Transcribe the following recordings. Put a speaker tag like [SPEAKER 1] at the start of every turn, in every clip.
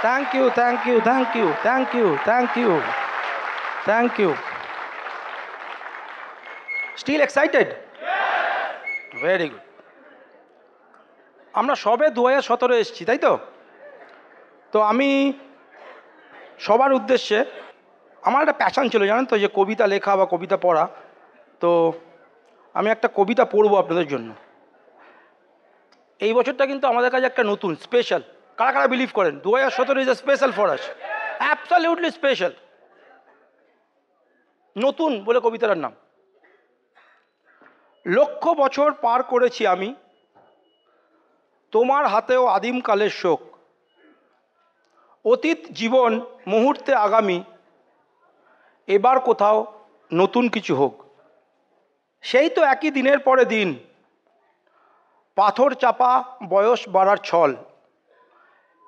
[SPEAKER 1] Thank you, thank you, thank you, thank you, thank you, thank you. Still excited? Very good. আমরা সবে 2017 এসেছি, তাই তো? তো আমি সবার উদ্দেশ্যে, আমার একটা প্যাশন ছিল জানেন তো, যে কবিতা লেখা বা কবিতা পড়া। তো আমি একটা কবিতা পড়বো আপনাদের জন্য। এই বছরটা কিন্তু আমাদের কাছে একটা নতুন স্পেশাল। কারা কারা বিলিভ করেন 2017 is a special for us? Absolutely special. নতুন বলে কবিতাটার নাম। লক্ষ বছর পার করেছি আমি, তোমার হাতেও আদিমকালের শোক। অতীত জীবন মুহূর্তে আগামী, এবার কোথাও নতুন কিছু হোক। সেই তো একই দিনের পরে দিন, পাথর চাপা বয়স বাড়ার ছল।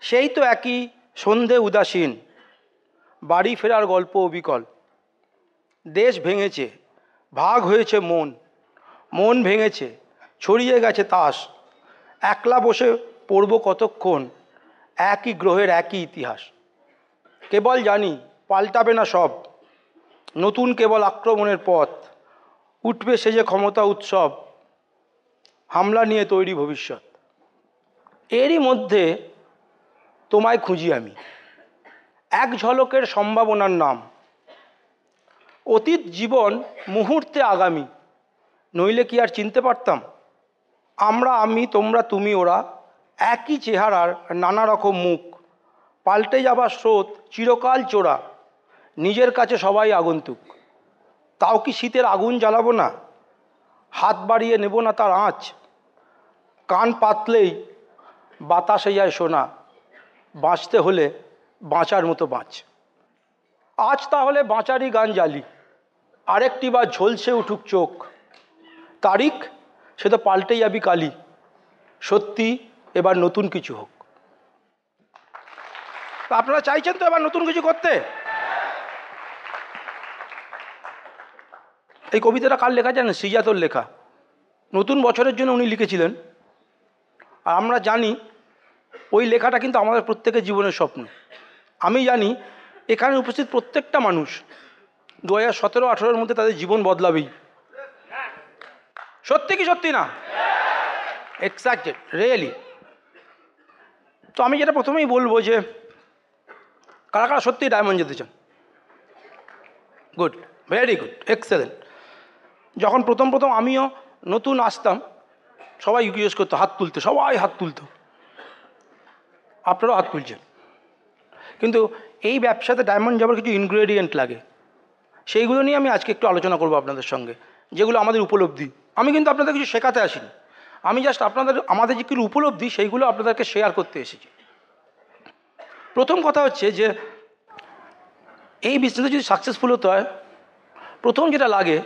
[SPEAKER 1] সেই তো একই সন্ধে উদাসীন, বাড়ি ফেরার গল্প অবিকল। দেশ ভেঙেছে, ভাগ হয়েছে মন, মন ভেঙেছে, ছড়িয়ে গেছে তাস। একলা বসে পড়ব কতক্ষণ, একই গ্রহের একই ইতিহাস। কেবল জানি পাল্টাবে না সব, নতুন কেবল আক্রমণের পথ। উঠবে সে যে ক্ষমতা উৎসব, হামলা নিয়ে তৈরি ভবিষ্যৎ। এরই মধ্যে তোমায় খুঁজি আমি, এক ঝলকের সম্ভাবনার নাম। অতীত জীবন মুহূর্তে আগামী, নইলে কি আর চিনতে পারতাম? আমরা আমি তোমরা তুমি ওরা, একই চেহারার নানা রকম মুখ। পাল্টে যাবার স্রোত চিরকাল চোরা, নিজের কাছে সবাই আগন্তুক। তাও কি শীতের আগুন জ্বালাবো না, হাত বাড়িয়ে নেব না তার আঁচ। কান পাতলেই বাতাসে যায় শোনা, বাঁচতে হলে বাঁচার মতো বাঁচ। আজ তাহলে বাঁচারই গান জ্বালি, আরেকটি বার ঝলসে উঠুক চোখ। তারিখ সে তো পাল্টে যাবি কালি, সত্যি এবার নতুন কিছু হোক। তা আপনারা চাইছেন তো এবার নতুন কিছু করতে? এই কবিতাটা কার লেখা জানেন? শ্রীজাতর লেখা। নতুন বছরের জন্য উনি লিখেছিলেন। আর আমরা জানি ওই লেখাটা কিন্তু আমাদের প্রত্যেকের জীবনের স্বপ্ন। আমি জানি এখানে উপস্থিত প্রত্যেকটা মানুষ 2017-18 মধ্যে তাদের জীবন বদলাবেই। সত্যি কি সত্যি না? এক্সাক্টেড, রিয়েলি। তো আমি যেটা প্রথমেই বলবো যে কারা কারা সত্যি ডায়মন্ড যেতে চান? Good, very good, excellent. যখন প্রথম আমিও নতুন আসতাম, সবাই জিজ্ঞেস করতো হাত তুলতে, সবাই হাত তুলতো। আপনারাও হাত তুলছেন। কিন্তু এই ব্যবসাতে ডায়মন্ড যাবার কিছু ইনগ্রেডিয়েন্ট লাগে, সেইগুলো নিয়ে আমি আজকে একটু আলোচনা করবো আপনাদের সঙ্গে, যেগুলো আমাদের উপলব্ধি। আমি কিন্তু আপনাদের কিছু শেখাতে আসিনি, আমি জাস্ট আমাদের যে কিছু উপলব্ধি সেইগুলো আপনাদেরকে শেয়ার করতে এসেছি। প্রথম কথা হচ্ছে যে এই বিজনেসে যদি সাকসেসফুল হতে হয়, প্রথম যেটা লাগে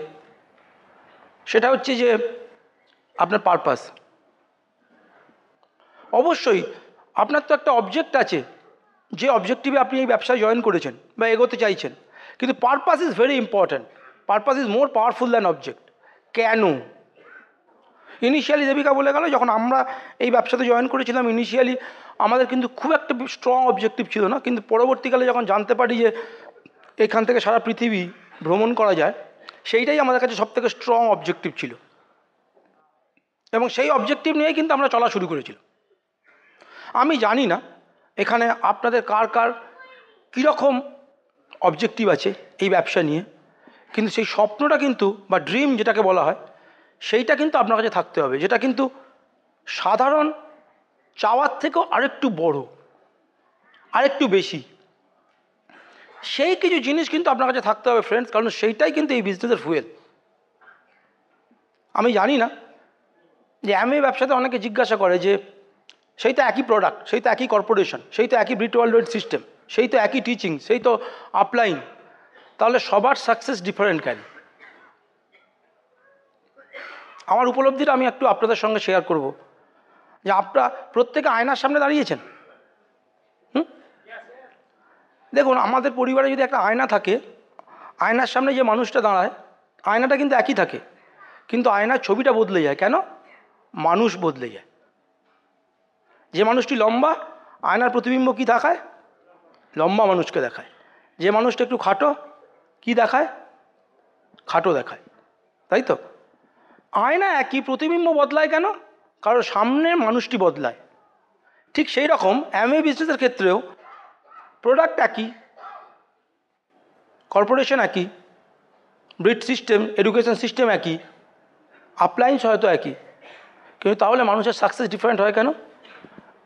[SPEAKER 1] সেটা হচ্ছে যে আপনার পারপাস। অবশ্যই আপনার তো একটা অবজেক্ট আছে, যে অবজেক্টিভে আপনি এই ব্যবসায় জয়েন করেছেন বা এগোতে চাইছেন। কিন্তু purpose is very important. Purpose is more powerful than object. কেন? ইনিশিয়ালি দেবিকা বলে গেল, যখন আমরা এই ব্যবসাতে জয়েন করেছিলাম, ইনিশিয়ালি আমাদের কিন্তু খুব একটা স্ট্রং অবজেক্টিভ ছিল না। কিন্তু পরবর্তীকালে যখন জানতে পারি যে এখান থেকে সারা পৃথিবী ভ্রমণ করা যায়, সেইটাই আমাদের কাছে সবথেকে স্ট্রং অবজেক্টিভ ছিল। এবং সেই অবজেক্টিভ নিয়েই কিন্তু আমরা চলা শুরু করেছিলাম। আমি জানি না এখানে আপনাদের কার কার কীরকম অবজেক্টিভ আছে এই ব্যবসা নিয়ে, কিন্তু সেই স্বপ্নটা কিন্তু, বা ড্রিম যেটাকে বলা হয়, সেইটা কিন্তু আপনার কাছে থাকতে হবে, যেটা কিন্তু সাধারণ চাওয়ার থেকেও আরেকটু বড়, আরেকটু বেশি। সেই কিছু জিনিস কিন্তু আপনার কাছে থাকতে হবে ফ্রেন্ডস, কারণ সেইটাই কিন্তু এই বিজনেসের ফুয়েল। আমি জানি না যে আমি ব্যবসাতে অনেকে জিজ্ঞাসা করে যে সেই তো একই প্রোডাক্ট, সেই তো একই কর্পোরেশন, সেই তো একই ব্রিট ওয়ার্ল্ড সিস্টেম, সেই তো একই টিচিং, সেই তো আপলাইন, তাহলে সবার সাকসেস ডিফারেন্ট কেন? আমার উপলব্ধিটা আমি একটু আপনাদের সঙ্গে শেয়ার করব। যে আপনারা প্রত্যেকে আয়নার সামনে দাঁড়িয়েছেন। দেখুন, আমাদের পরিবারে যদি একটা আয়না থাকে, আয়নার সামনে যে মানুষটা দাঁড়ায়, আয়নাটা কিন্তু একই থাকে, কিন্তু আয়নার ছবিটা বদলে যায়। কেন? মানুষ বদলে যায়। যে মানুষটি লম্বা, আয়নার প্রতিবিম্ব কী দেখায়? লম্বা মানুষকে দেখায়, যে মানুষটা একটু খাটো কি দেখায়, খাটো দেখায়, তাই তো? আয়না একই, প্রতিবিম্ব বদলায় কেন? কারণ সামনের মানুষটি বদলায়। ঠিক সেই রকম অ্যামওয়ে বিজনেসের ক্ষেত্রেও প্রোডাক্ট একই, কর্পোরেশন একই, ব্রিড সিস্টেম, এডুকেশন সিস্টেম একই, আপলাইন্স হয়তো একই, কিন্তু তাহলে মানুষের সাকসেস ডিফারেন্ট হয় কেন?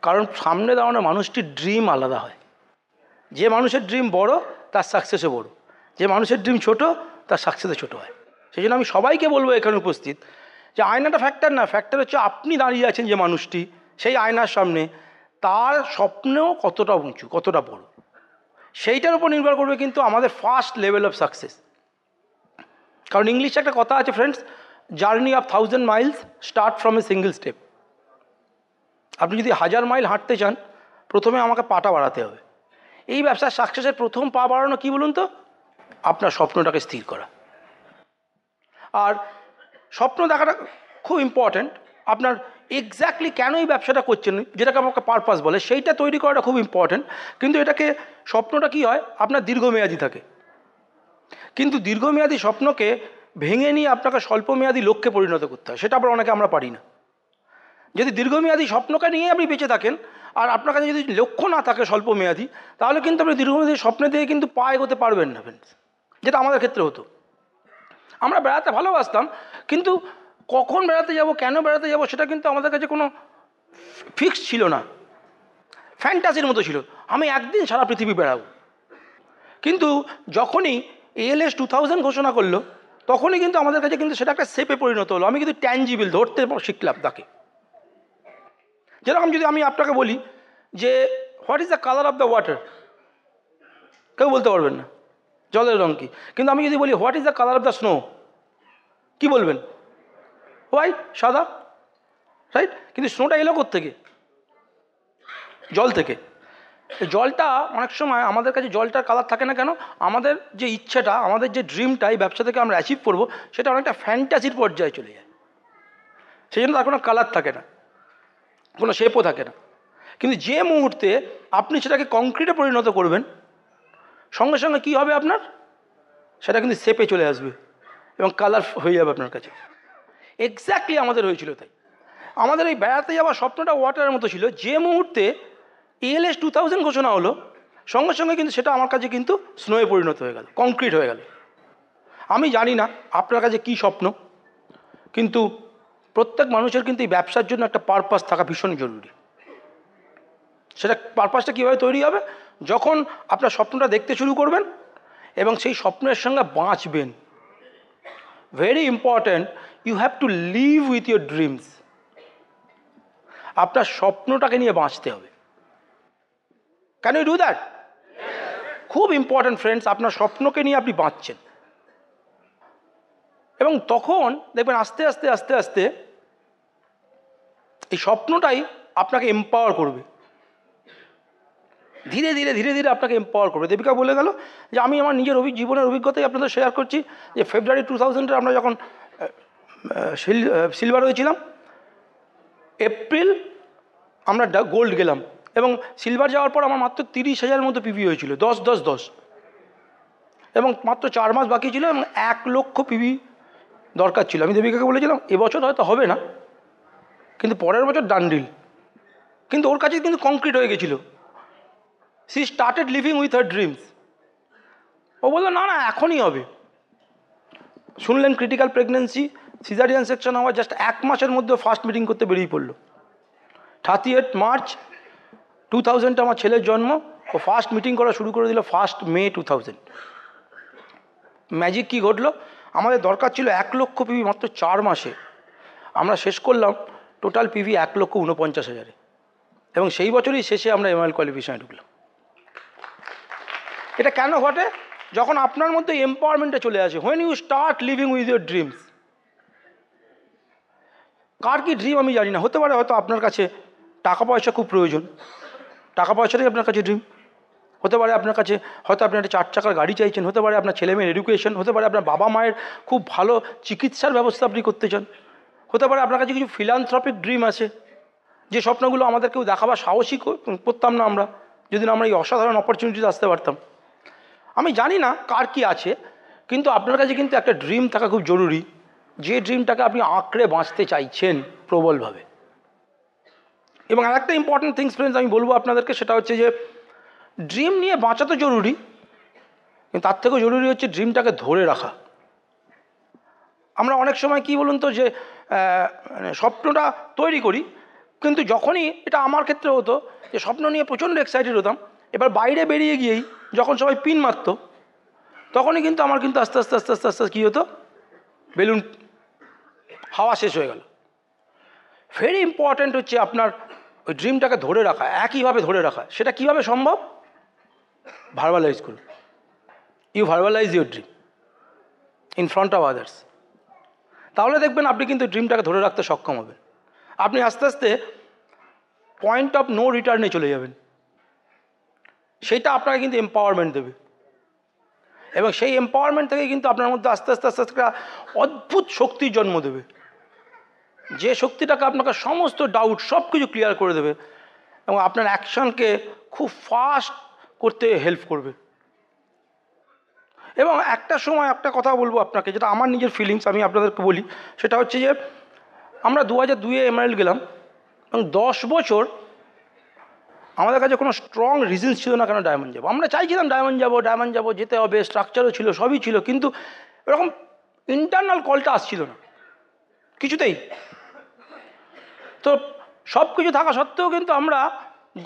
[SPEAKER 1] কারণ সামনে দাঁড়ানো মানুষটির ড্রিম আলাদা হয়। যে মানুষের ড্রিম বড় তার সাকসেসও বড়, যে মানুষের ড্রিম ছোট তার সাকসেসও ছোট হয়। সেই জন্য আমি সবাইকে বলবো এখানে উপস্থিত যে আয়নাটা ফ্যাক্টর না, ফ্যাক্টর হচ্ছে আপনি দাঁড়িয়ে আছেন যে মানুষটি সেই আয়নার সামনে, তার স্বপ্নেও কতটা উঁচু, কতটা বড়, সেইটার উপর নির্ভর করবে কিন্তু আমাদের ফার্স্ট লেভেল অফ সাকসেস। কারণ ইংলিশে একটা কথা আছে friends, journey of 1000 Miles start from a single step. আপনি যদি 1000 মাইল হাঁটতে চান, প্রথমে আমাকে পাটা বাড়াতে হবে। এই ব্যবসার সাকসেসের প্রথম পা বাড়ানো কী বলুন তো? আপনার স্বপ্নটাকে স্থির করা। আর স্বপ্ন দেখাটা খুব ইম্পর্ট্যান্ট। আপনার এক্স্যাক্টলি কেন এই ব্যবসাটা করছেন, যেটাকে আমাকে পারপাস বলে, সেইটা তৈরি করাটা খুব ইম্পর্ট্যান্ট। কিন্তু এটাকে, স্বপ্নটা কী হয়, আপনার দীর্ঘমেয়াদী থাকে। কিন্তু দীর্ঘমেয়াদী স্বপ্নকে ভেঙে নিয়ে আপনাকে স্বল্পমেয়াদী লক্ষ্যে পরিণত করতে হয়, সেটা আবার অনেকে আমরা পারি না। যদি দীর্ঘমেয়াদী স্বপ্নকে নিয়ে আপনি বেঁচে থাকেন আর আপনার কাছে যদি লক্ষ্য না থাকে স্বল্পমেয়াদী, তাহলে কিন্তু আপনি দীর্ঘমেয়াদী স্বপ্নে দিয়ে কিন্তু পা এগোতে পারবেন না ফ্রেন্ডস। যেটা আমাদের ক্ষেত্রে হতো। আমরা বেড়াতে ভালোবাসতাম, কিন্তু কখন বেড়াতে যাব, কেন বেড়াতে যাব, সেটা কিন্তু আমাদের কাছে কোনো ফিক্স ছিল না, ফ্যান্টাসির মতো ছিল। আমি একদিন সারা পৃথিবী বেড়াবো। কিন্তু যখনই ALS 2000 ঘোষণা করলো, তখনই কিন্তু আমাদের কাছে কিন্তু সেটা একটা শেপে পরিণত হলো। আমি কিন্তু ট্যাঞ্জিবল ধরতে শিখলাম তাকে। যেরকম যদি আমি আপনাকে বলি যে what is the colour of the water, কেউ বলতে পারবেন না জলের রঙ কী। কিন্তু আমি যদি বলি what is the colour of the snow, কী বলবেন? হোয়াইট, সাদা, রাইট? কিন্তু স্নোটা এলো কোত্থেকে? জল থেকে। জলটা অনেক সময় আমাদের কাছে জলটার কালার থাকে না কেন? আমাদের যে ইচ্ছেটা, আমাদের যে ড্রিমটা এই ব্যবসা থেকে আমরা অ্যাচিভ করবো, সেটা অনেকটা ফ্যান্টাসির পর্যায়ে চলে যায়। সেই জন্য তার কোনো কালার থাকে না, কোনো শেপও থাকে না। কিন্তু যে মুহূর্তে আপনি সেটাকে কংক্রিটে পরিণত করবেন, সঙ্গে সঙ্গে কী হবে আপনার? সেটা কিন্তু শেপে চলে আসবে এবং কালার হয়ে যাবে আপনার কাছে। এক্স্যাক্টলি আমাদের হয়েছিল তাই। আমাদের এই বেড়াতে যাওয়ার স্বপ্নটা ওয়াটারের মতো ছিল। যে মুহূর্তে ALS 2000 ঘোষণা হলো, সঙ্গে সঙ্গে কিন্তু সেটা আমার কাছে কিন্তু স্নোয়ে পরিণত হয়ে গেল, কংক্রিট হয়ে গেল। আমি জানি না আপনার কাছে কী স্বপ্ন, কিন্তু প্রত্যেক মানুষের কিন্তু এই ব্যবসার জন্য একটা পারপাস থাকা ভীষণ জরুরি। সেটা পারপাসটা কীভাবে তৈরি হবে? যখন আপনার স্বপ্নটা দেখতে শুরু করবেন এবং সেই স্বপ্নের সঙ্গে বাঁচবেন। Very important, you have to live with your dreams. আপনার স্বপ্নটাকে নিয়ে বাঁচতে হবে। Can you do that? খুব ইম্পর্ট্যান্ট ফ্রেন্ডস, আপনার স্বপ্নকে নিয়ে আপনি বাঁচছেন এবং তখন দেখবেন আস্তে আস্তে আস্তে আস্তে এই স্বপ্নটাই আপনাকে এম্পাওয়ার করবে। ধীরে ধীরে ধীরে ধীরে আপনাকে এম্পাওয়ার করবে। দেবিকা বলে গেল যে আমি আমার নিজের জীবনের অভিজ্ঞতাই আপনাদের শেয়ার করছি, যে ফেব্রুয়ারি 2000 আমরা যখন সিলভার হয়েছিলাম, এপ্রিল আমরা গোল্ড গেলাম এবং সিলভার যাওয়ার পর আমার মাত্র 30,000 মতো পিভি হয়েছিল, 10 এবং মাত্র 4 মাস বাকি ছিল এবং 1 লক্ষ পিভি দরকার ছিল। আমি দেবিকাকে বলেছিলাম এবছর হয়তো হবে না, কিন্তু পরের বছর ডান ডিল। কিন্তু ওর কাছে কিন্তু কংক্রিট হয়ে গেছিলো। She started living with her dreams. ও বললো না না এখনই হবে। শুনলেন ক্রিটিক্যাল প্রেগনেন্সি, সিজারিয়ান সেকশন হওয়ার জাস্ট 1 মাসের মধ্যে ফার্স্ট মিটিং করতে বেরিয়ে পড়লো। 30 মার্চ 2000 আমার ছেলের জন্ম, ও ফার্স্ট মিটিং করা শুরু করে দিল 1 মে 2000। ম্যাজিক কী ঘটলো? আমাদের দরকার ছিল 1 লক্ষ পিভি মাত্র 4 মাসে, আমরা শেষ করলাম টোটাল পিভি 1,49,000 এবং সেই বছরই শেষে আমরা MIL কোয়ালিফিকেশনে ঢুকলাম। এটা কেন ঘটে? যখন আপনার মধ্যে এম্পাওয়ারমেন্টে চলে আসে, when you start living with your dreams. কার কি ড্রিম আমি জানি না, হতে পারে হয়তো আপনার কাছে টাকা পয়সা খুব প্রয়োজন, টাকা পয়সাটাই আপনার কাছে ড্রিম। হতে পারে আপনার কাছে হয়তো আপনি একটা 4 চাকার গাড়ি চাইছেন, হতে পারে আপনার ছেলে মেয়ের এডুকেশন, হতে পারে আপনার বাবা মায়ের খুব ভালো চিকিৎসার ব্যবস্থা আপনি করতে চান, হতে পারে আপনার কাছে কিছু ফিলান্থ্রপিক ড্রিম আছে, যে স্বপ্নগুলো আমাদের কেউ দেখাবার সাহসী করতাম না আমরা, যদি না আমরা এই অসাধারণ অপরচুনিটিতে আসতে পারতাম। আমি জানি না কার কি আছে, কিন্তু আপনার কাছে কিন্তু একটা ড্রিম থাকা খুব জরুরি, যে ড্রিমটাকে আপনি আঁকড়ে বাঁচতে চাইছেন প্রবলভাবে। এবং আর একটা ইম্পর্টেন্ট থিংস ফ্রেন্ডস আমি বলবো আপনাদেরকে, সেটা হচ্ছে যে ড্রিম নিয়ে বাঁচা তো জরুরি, কিন্তু তার থেকেও জরুরি হচ্ছে ড্রিমটাকে ধরে রাখা। আমরা অনেক সময় কি বলুন তো, যে স্বপ্নটা তৈরি করি, কিন্তু যখনই, এটা আমার ক্ষেত্রে হতো, যে স্বপ্ন নিয়ে প্রচণ্ড এক্সাইটেড হতাম, এবার বাইরে বেরিয়ে গিয়েই যখন সবাই পিন মারত, তখনই কিন্তু আমার কিন্তু আস্তে আস্তে আস্তে আস্তে আস্তে কী হতো, বেলুন হাওয়া শেষ হয়ে গেল। ভেরি ইম্পর্ট্যান্ট হচ্ছে আপনার ওই ড্রিমটাকে ধরে রাখা, একইভাবে ধরে রাখা। সেটা কীভাবে সম্ভব? ভার্বালাইজ করুন। You verbalize your dream in front of others. তাহলে দেখবেন আপনি কিন্তু ড্রিমটাকে ধরে রাখতে সক্ষম হবেন। আপনি আস্তে আস্তে পয়েন্ট অফ নো রিটার্নে চলে যাবেন। সেইটা আপনাকে কিন্তু এম্পাওয়ারমেন্ট দেবে, এবং সেই এম্পাওয়ারমেন্ট থেকে কিন্তু আপনার মধ্যে আস্তে আস্তে আস্তে আস্তে একটা অদ্ভুত শক্তির জন্ম দেবে, যে শক্তিটাকে আপনাকে সমস্ত ডাউট সব কিছু ক্লিয়ার করে দেবে, এবং আপনার অ্যাকশনকে খুব ফাস্ট করতে হেল্প করবে। এবং একটা সময় একটা কথা বলবো আপনাকে, যেটা আমার নিজের ফিলিংস, আমি আপনাদেরকে বলি, সেটা হচ্ছে যে আমরা 2002-এ এমারেল্ড গেলাম, এবং 10 বছর আমাদের কাছে কোনো স্ট্রং রিজনস ছিল না কেন ডায়মন্ড যাবো। আমরা চাইছিলাম ডায়মন্ড যাবো, যেতে হবে, স্ট্রাকচারও ছিল, সবই ছিল, কিন্তু এরকম ইন্টারনাল কলটা আসছিল না কিছুতেই। তো সব কিছু থাকা সত্ত্বেও কিন্তু আমরা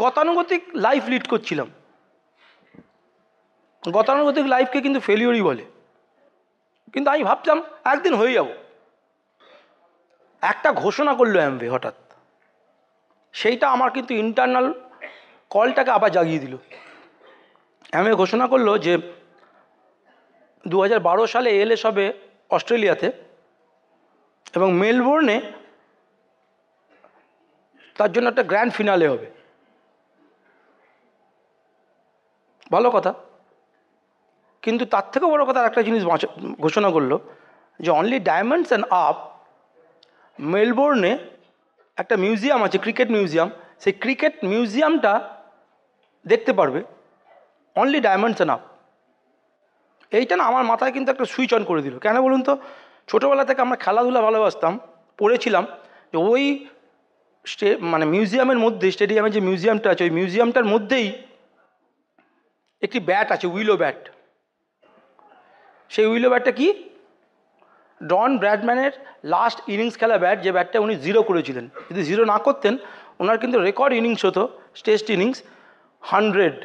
[SPEAKER 1] গতানুগতিক লাইফ লিড করছিলাম। গতানুগতিক লাইফকে কিন্তু ফেলিওরই বলে। কিন্তু আমি ভাবতাম একদিন হয়ে যাব। একটা ঘোষণা করলো অ্যামওয়ে হঠাৎ, সেইটা আমার কিন্তু ইন্টারনাল কলটাকে আবার জাগিয়ে দিল। অ্যামওয়ে ঘোষণা করলো যে 2012 সালে এলএস হবে অস্ট্রেলিয়াতে, এবং মেলবোর্নে তার জন্য একটা গ্র্যান্ড ফিনালে হবে। ভালো কথা, কিন্তু তার থেকেও বড় কথা একটা জিনিস ঘোষণা করলো, যে অনলি ডায়মন্ডস অ্যান্ড আপ মেলবোর্নে একটা মিউজিয়াম আছে, ক্রিকেট মিউজিয়াম, সেই ক্রিকেট মিউজিয়ামটা দেখতে পারবে অনলি ডায়মন্ডস অ্যান্ড আপ। এইটা না আমার মাথায় কিন্তু একটা সুইচ অন করে দিল। কেন বলুন তো? ছোটোবেলা থেকে আমরা খেলাধুলা ভালোবাসতাম, পড়েছিলাম যে ওই মানে মিউজিয়ামের মধ্যে, স্টেডিয়ামে যে মিউজিয়ামটা আছে, ওই মিউজিয়ামটার মধ্যেই একটি ব্যাট আছে, উইলো ব্যাট। সেই উইলো ব্যাটটা কি? ডন ব্র্যাডম্যানের লাস্ট ইনিংস খেলা ব্যাট, যে ব্যাটটা উনি 0 করেছিলেন। যদি 0 না করতেন, ওনার কিন্তু রেকর্ড ইনিংস হতো, টেস্ট ইনিংস 100।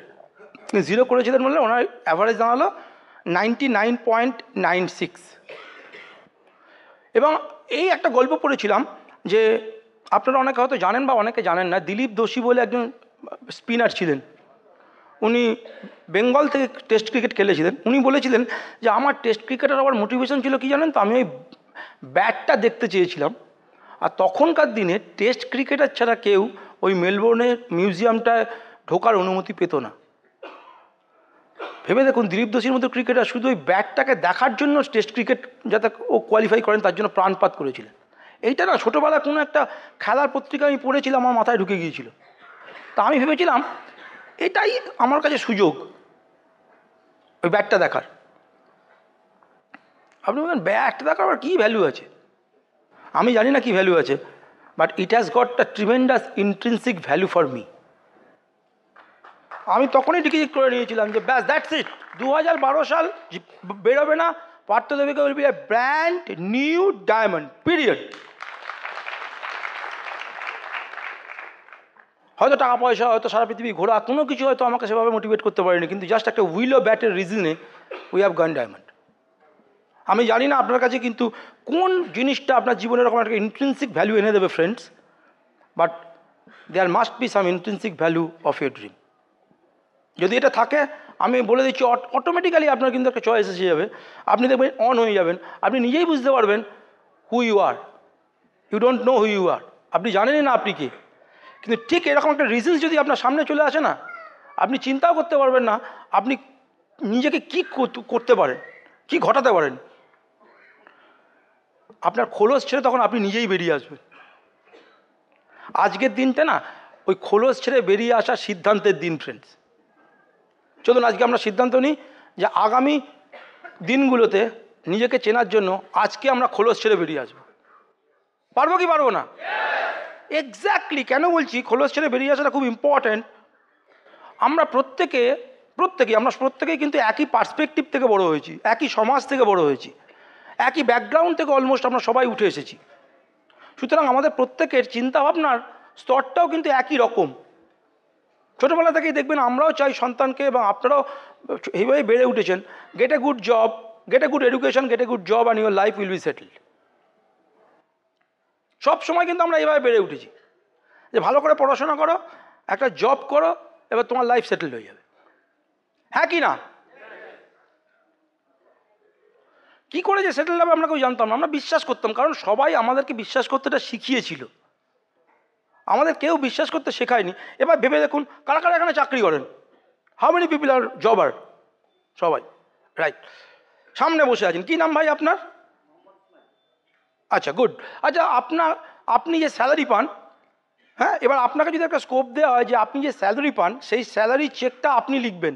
[SPEAKER 1] 0 করেছিলেন বলে ওনার অ্যাভারেজ দাঁড়ালো 99.96। এবং এই একটা গল্প পড়েছিলাম, যে আপনারা অনেকে হয়তো জানেন বা অনেকে জানেন না, দিলীপ দোষী বলে একজন স্পিনার ছিলেন। উনি বেঙ্গল থেকে টেস্ট ক্রিকেট খেলেছিলেন। উনি বলেছিলেন যে আমার টেস্ট ক্রিকেটের আবার মোটিভেশন ছিল কি জানেন তো? আমি ওই ব্যাটটা দেখতে চেয়েছিলাম। আর তখনকার দিনে টেস্ট ক্রিকেটার ছাড়া কেউ ওই মেলবোর্নের মিউজিয়ামটায় ঢোকার অনুমতি পেত না। ভেবে দেখুন, দিলীপ দোষীর মতো ক্রিকেটার শুধু ওই ব্যাটটাকে দেখার জন্য টেস্ট ক্রিকেট যাতে ও কোয়ালিফাই করেন তার জন্য প্রাণপাত করেছিলেন। এইটা না ছোটোবেলায় কোনো একটা খেলার পত্রিকা আমি পড়েছিলাম, আমার মাথায় ঢুকে গিয়েছিল। তা আমি ভেবেছিলাম এটাই আমার কাছে সুযোগ ওই ব্যাটটা দেখার। আপনি বলবেন ব্যাটটা দেখার আবার কী ভ্যালু আছে? আমি জানি না কী ভ্যালু আছে, but it has got the tremendous intrinsic value for me. আমি তখনই ডিক্লেয়ার করে নিয়েছিলাম যে ব্যাস, দ্যাটস ইট। 2012 সাল বেরোবে না, পার্থ দেবীকে will B A brand new diamond, period. হয়তো টাকা পয়সা, হয়তো সারা পৃথিবী ঘোরা, কোনো কিছু হয়তো আমাকে সেভাবে মোটিভেট করতে পারেনি, কিন্তু জাস্ট একটা উইলো ব্যাটের রিজনে উই হ্যাভ গন ডায়মন্ড। আমি জানি না আপনার কাছে কিন্তু কোন জিনিসটা আপনার জীবনের এরকম একটা ইন্ট্রিনসিক ভ্যালু এনে দেবে friends, but there must be some intrinsic value of your dream. যদি এটা থাকে, আমি বলে দিচ্ছি, অটোমেটিক্যালি আপনার কিন্তু একটা চয়েস এসে যাবে। আপনি দেখবেন অন হয়ে যাবেন, আপনি নিজেই বুঝতে পারবেন who you are. You don't know who you are, আপনি জানেনই না আপনি কি। কিন্তু ঠিক এরকম একটা রিজনস যদি আপনার সামনে চলে আসে না, আপনি চিন্তাও করতে পারবেন না আপনি নিজেকে কি করতে পারেন, কি ঘটাতে পারেন। আপনার খোলস ছেড়ে তখন আপনি নিজেই বেরিয়ে আসবেন। আজকের দিনটা না ওই খোলস ছেড়ে বেরিয়ে আসার সিদ্ধান্তের দিন ফ্রেন্ডস। চলুন আজকে আমরা সিদ্ধান্ত নিই যে আগামী দিনগুলোতে নিজেকে চেনার জন্য আজকে আমরা খোলস ছেড়ে বেরিয়ে আসবো। পারবো কি পারবো না? এক্স্যাক্টলি। কেন বলছি খোলস ছেড়ে বেরিয়ে আসাটা খুব ইম্পর্ট্যান্ট? আমরা প্রত্যেকেই কিন্তু একই পার্সপেক্টিভ থেকে বড় হয়েছি, একই সমাজ থেকে বড় হয়েছি, একই ব্যাকগ্রাউন্ড থেকে অলমোস্ট আমরা সবাই উঠে এসেছি। সুতরাং আমাদের প্রত্যেকের চিন্তাভাবনার স্তরটাও কিন্তু একই রকম। ছোটোবেলা থেকেই দেখবেন আমরাও চাই সন্তানকে, এবং আপনারাও এইভাবে বেড়ে উঠেছেন, gate a good job, gate a good education, gate a good job and your life will be settled. সব সময় কিন্তু আমরা এইভাবে বেড়ে উঠেছি যে ভালো করে পড়াশোনা করো, একটা জব করো, এবার তোমার লাইফ সেটেল হয়ে যাবে। হ্যাঁ কি না? কি করে যে সেটেল হবে আমরা কেউ জানতাম না, আমরা বিশ্বাস করতাম, কারণ সবাই আমাদেরকে বিশ্বাস করতে এটা শিখিয়েছিল, আমাদের কেউ বিশ্বাস করতে শেখায়নি। এবার ভেবে দেখুন কারা কারা এখানে চাকরি করেন? হাউ মেনি পিপল আর জবার? সবাই, রাইট। সামনে বসে আছেন, কি নাম ভাই আপনার? আচ্ছা, গুড। আচ্ছা, আপনি যে স্যালারি পান, হ্যাঁ, এবার আপনাকে যদি একটা স্কোপ দেওয়া হয় যে আপনি যে স্যালারি পান সেই স্যালারি চেকটা আপনি লিখবেন,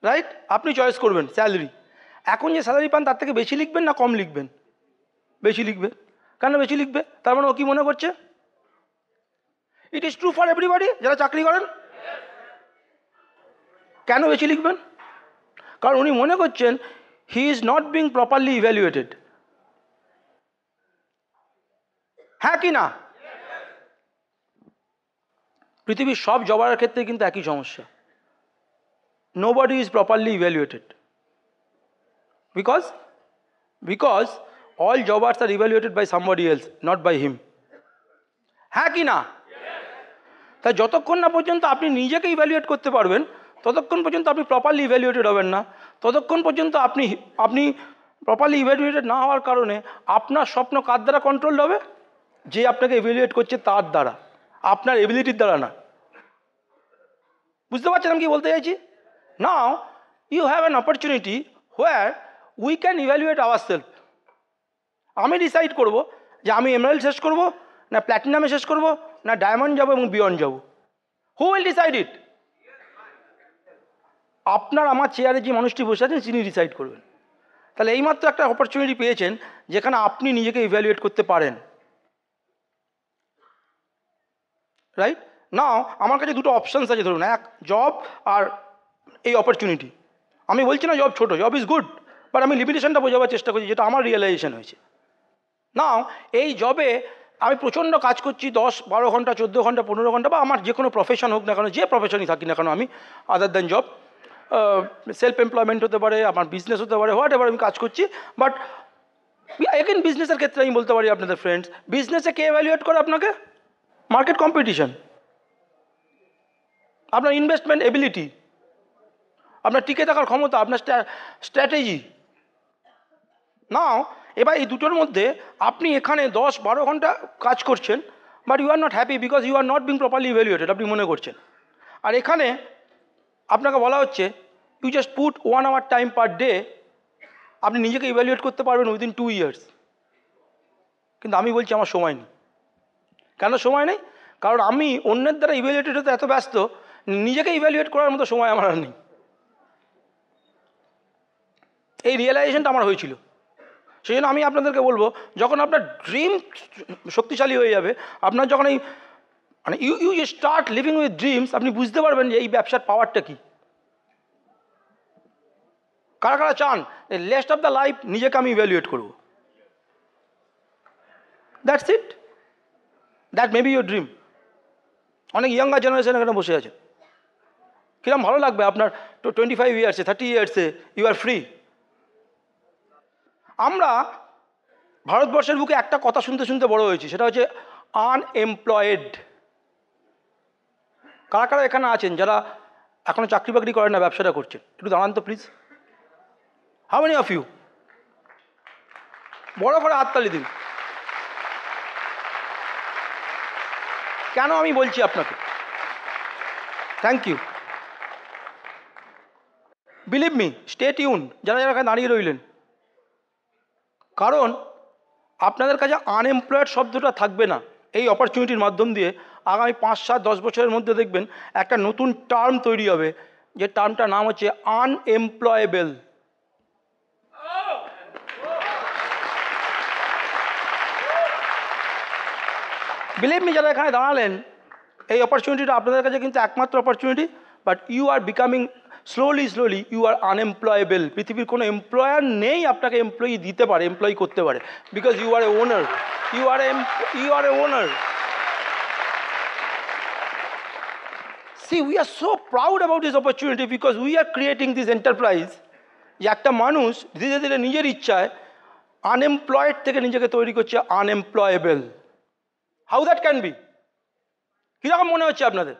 [SPEAKER 1] রাইট? আপনি চয়েস করবেন স্যালারি। এখন যে স্যালারি পান তার থেকে বেশি লিখবেন না কম লিখবেন? বেশি লিখবে। কেন বেশি লিখবে? তার মানে ও কি মনে করছে? It is true for everybody যারা চাকরি করেন। কেন বেশি লিখবেন? কারণ উনি মনে করছেন he is not being properly evaluated. হ্যাঁ কি না? পৃথিবীর সব জবারের ক্ষেত্রে কিন্তু একই সমস্যা। Nobody is properly evaluated because all jobbers are evaluated by somebody else, not by him. হ্যাঁ কি না? তাই যতক্ষণ না পর্যন্ত আপনি নিজেকে ইভ্যালুয়েট করতে পারবেন ততক্ষণ পর্যন্ত আপনি প্রপারলি ইভ্যালুয়েটেড হবেন না। ততক্ষণ পর্যন্ত আপনি প্রপারলি ইভ্যালুয়েটেড না হওয়ার কারণে আপনার স্বপ্ন কার দ্বারা কন্ট্রোল হবে? যে আপনাকে ইভ্যালুয়েট করছে তার দ্বারা, আপনার এবিলিটির দ্বারা না। বুঝতে পারছেন আমি কি বলতে চাইছি? Now you have an opportunity where we can evaluate ourselves. আমি ডিসাইড করব যে আমি এমারেল্ড শেষ করব না প্ল্যাটিনামে শেষ করব না ডায়মন্ড যাব এবং বিয়ন্ড যাব। হু উইল ডিসাইড ইট? আপনার আমার চেয়ারে যে মানুষটি বসে আছেন তিনি ডিসাইড করবেন। তাহলে এইমাত্র একটা অপরচুনিটি পেয়েছেন যেখানে আপনি নিজেকে ইভ্যালুয়েট করতে পারেন, রাইট? নাও আমার কাছে দুটো অপশানস আছে, ধরুন এক জব আর এই অপরচুনিটি। আমি বলছি না জব ছোট, জব ইজ গুড, বাট আমি লিমিটেশনটা বোঝাবার চেষ্টা করছি যেটা আমার রিয়েলাইজেশন হয়েছে। নাও এই জবে আমি প্রচণ্ড কাজ করছি 10-12 ঘন্টা, 14 ঘন্টা, 15 ঘন্টা, বা আমার যে কোনো প্রফেশন হোক না কেন, যে প্রফেশনই থাকি না কেন আমি, other than job, self employment হতে পারে, আমার বিজনেস হতে পারে, হোয়াট এভার আমি কাজ করছি। বাট এগেন বিজনেসের ক্ষেত্রে আমি বলতে পারি আপনাদের ফ্রেন্ডস, বিজনেসে কে এভ্যালুয়েট করে আপনাকে? মার্কেট কম্পিটিশন, আপনার ইনভেস্টমেন্ট এবিলিটি, আপনার টিকে থাকার ক্ষমতা, আপনার স্ট্র্যাটেজি। নাও এবার এই দুটোর মধ্যে আপনি এখানে 10-12 ঘন্টা কাজ করছেন, but you are not happy because you are not being properly evaluated, আপনি মনে করছেন। আর এখানে আপনাকে বলা হচ্ছে you just put 1 hour time per day, আপনি নিজেকে ইভ্যালুয়েট করতে পারবেন উইদিন 2 years। কিন্তু আমি বলছি আমার সময় নেই। কেন সময় নেই? কারণ আমি অন্যের দ্বারা ইভ্যালুয়েটেড হতে এত ব্যস্ত, নিজেকে ইভ্যালুয়েট করার মতো সময় আমার আর নেই। এই রিয়েলাইজেশনটা আমার হয়েছিল। সেই জন্য আমি আপনাদেরকে বলবো, যখন আপনার ড্রিম শক্তিশালী হয়ে যাবে, আপনার যখন এই মানে you start living with dreams, আপনি বুঝতে পারবেন যে এই ব্যবসার পাওয়ারটা কী। কারা কারা চান লেস্ট অফ দ্য লাইফ নিজেকে আমি ইভ্যালুয়েট করব? That's it, that may be your dream. অনেক ইয়াঙ্গার জেনারেশন এখানে বসে আছে, কিরম ভালো লাগবে আপনার 25 ইয়ার্সে, 30 ইয়ার্সে ইউ আর ফ্রি। আমরা ভারতবর্ষের বুকে একটা কথা শুনতে শুনতে বড় হয়েছি, সেটা হচ্ছে আনএমপ্লয়েড। কারা কারা এখানে আছেন যারা এখনো চাকরি বাকরি করেন না, ব্যবসাটা করছেন? একটু দাঁড়ান তো please. How many of you? বড় করে হাততালি দিন। কেন আমি বলছি আপনাকে? Thank you. Believe me, stay tune যারা যারা এখানে দাঁড়িয়ে রইলেন, কারণ আপনাদের কাছে আনএমপ্লয়েড শব্দটা থাকবে না। এই অপরচুনিটির মাধ্যম দিয়ে আগামী 5, 7, 10 বছরের মধ্যে দেখবেন একটা নতুন টার্ম তৈরি হবে, যে টার্মটার নাম হচ্ছে আনএমপ্লয়েবল। বিলিভ মি, যারা এখানে দাঁড়ালেন, এই অপরচুনিটিটা আপনাদের কাছে কিন্তু একমাত্র opportunity, but you are becoming slowly you are unemployable. পৃথিবীর কোনো এমপ্লয়ার নেই আপনাকে এমপ্লয়ি দিতে পারে, এমপ্লয়ি করতে পারে, because you are a owner, you are a owner. See, we are so proud about this opportunity because we are creating this enterprise. যে একটা মানুষ ধীরে ধীরে নিজের ইচ্ছায় আনএমপ্লয়েড থেকে নিজেকে তৈরি করছে unemployable. How that can be? কীরকম মনে হচ্ছে আপনাদের?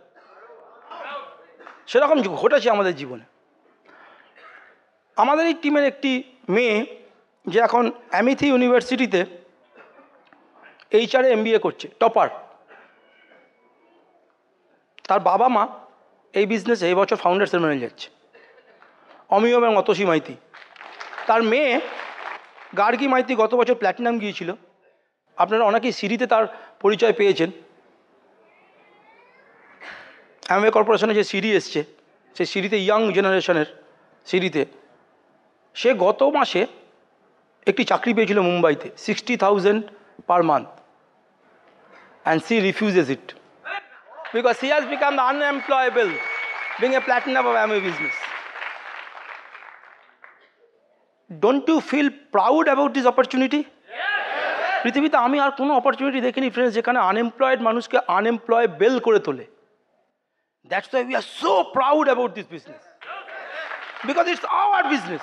[SPEAKER 1] সেরকম ঘটেছে আমাদের জীবনে। আমাদের এই টিমের একটি মেয়ে যে এখন অ্যামিথি ইউনিভার্সিটিতে HR MBA করছে, টপার। তার বাবা মা এই বিজনেসে এই বছর ফাউন্ডার সেরেমনি যাচ্ছে, অমিয় এবং অতসী মাইতি। তার মেয়ে গার্গী মাইতি গত বছর প্ল্যাটিনাম গিয়েছিল। আপনারা অনেকেই সিরিতে তার পরিচয় পেয়েছেন। অ্যামওয়ে কর্পোরেশনে যে সিরি এসছে, সেই সিরিতে ইয়াং জেনারেশনের সিরিতে সে গত মাসে একটি চাকরি পেয়েছিল মুম্বাইতে, 60,000 per month, and she refuses it because he has become the unemployable, being a platinum of Amway business. Don't you feel proud about this opportunity? পৃথিবীতে আমি আর কোনো অপরচুনিটি দেখিনি ফ্রেন্ডস যেখানে আনএমপ্লয়েড মানুষকে আনএমপ্লয়েবল করে তোলে। That's why we are so proud about this business, because it's our business.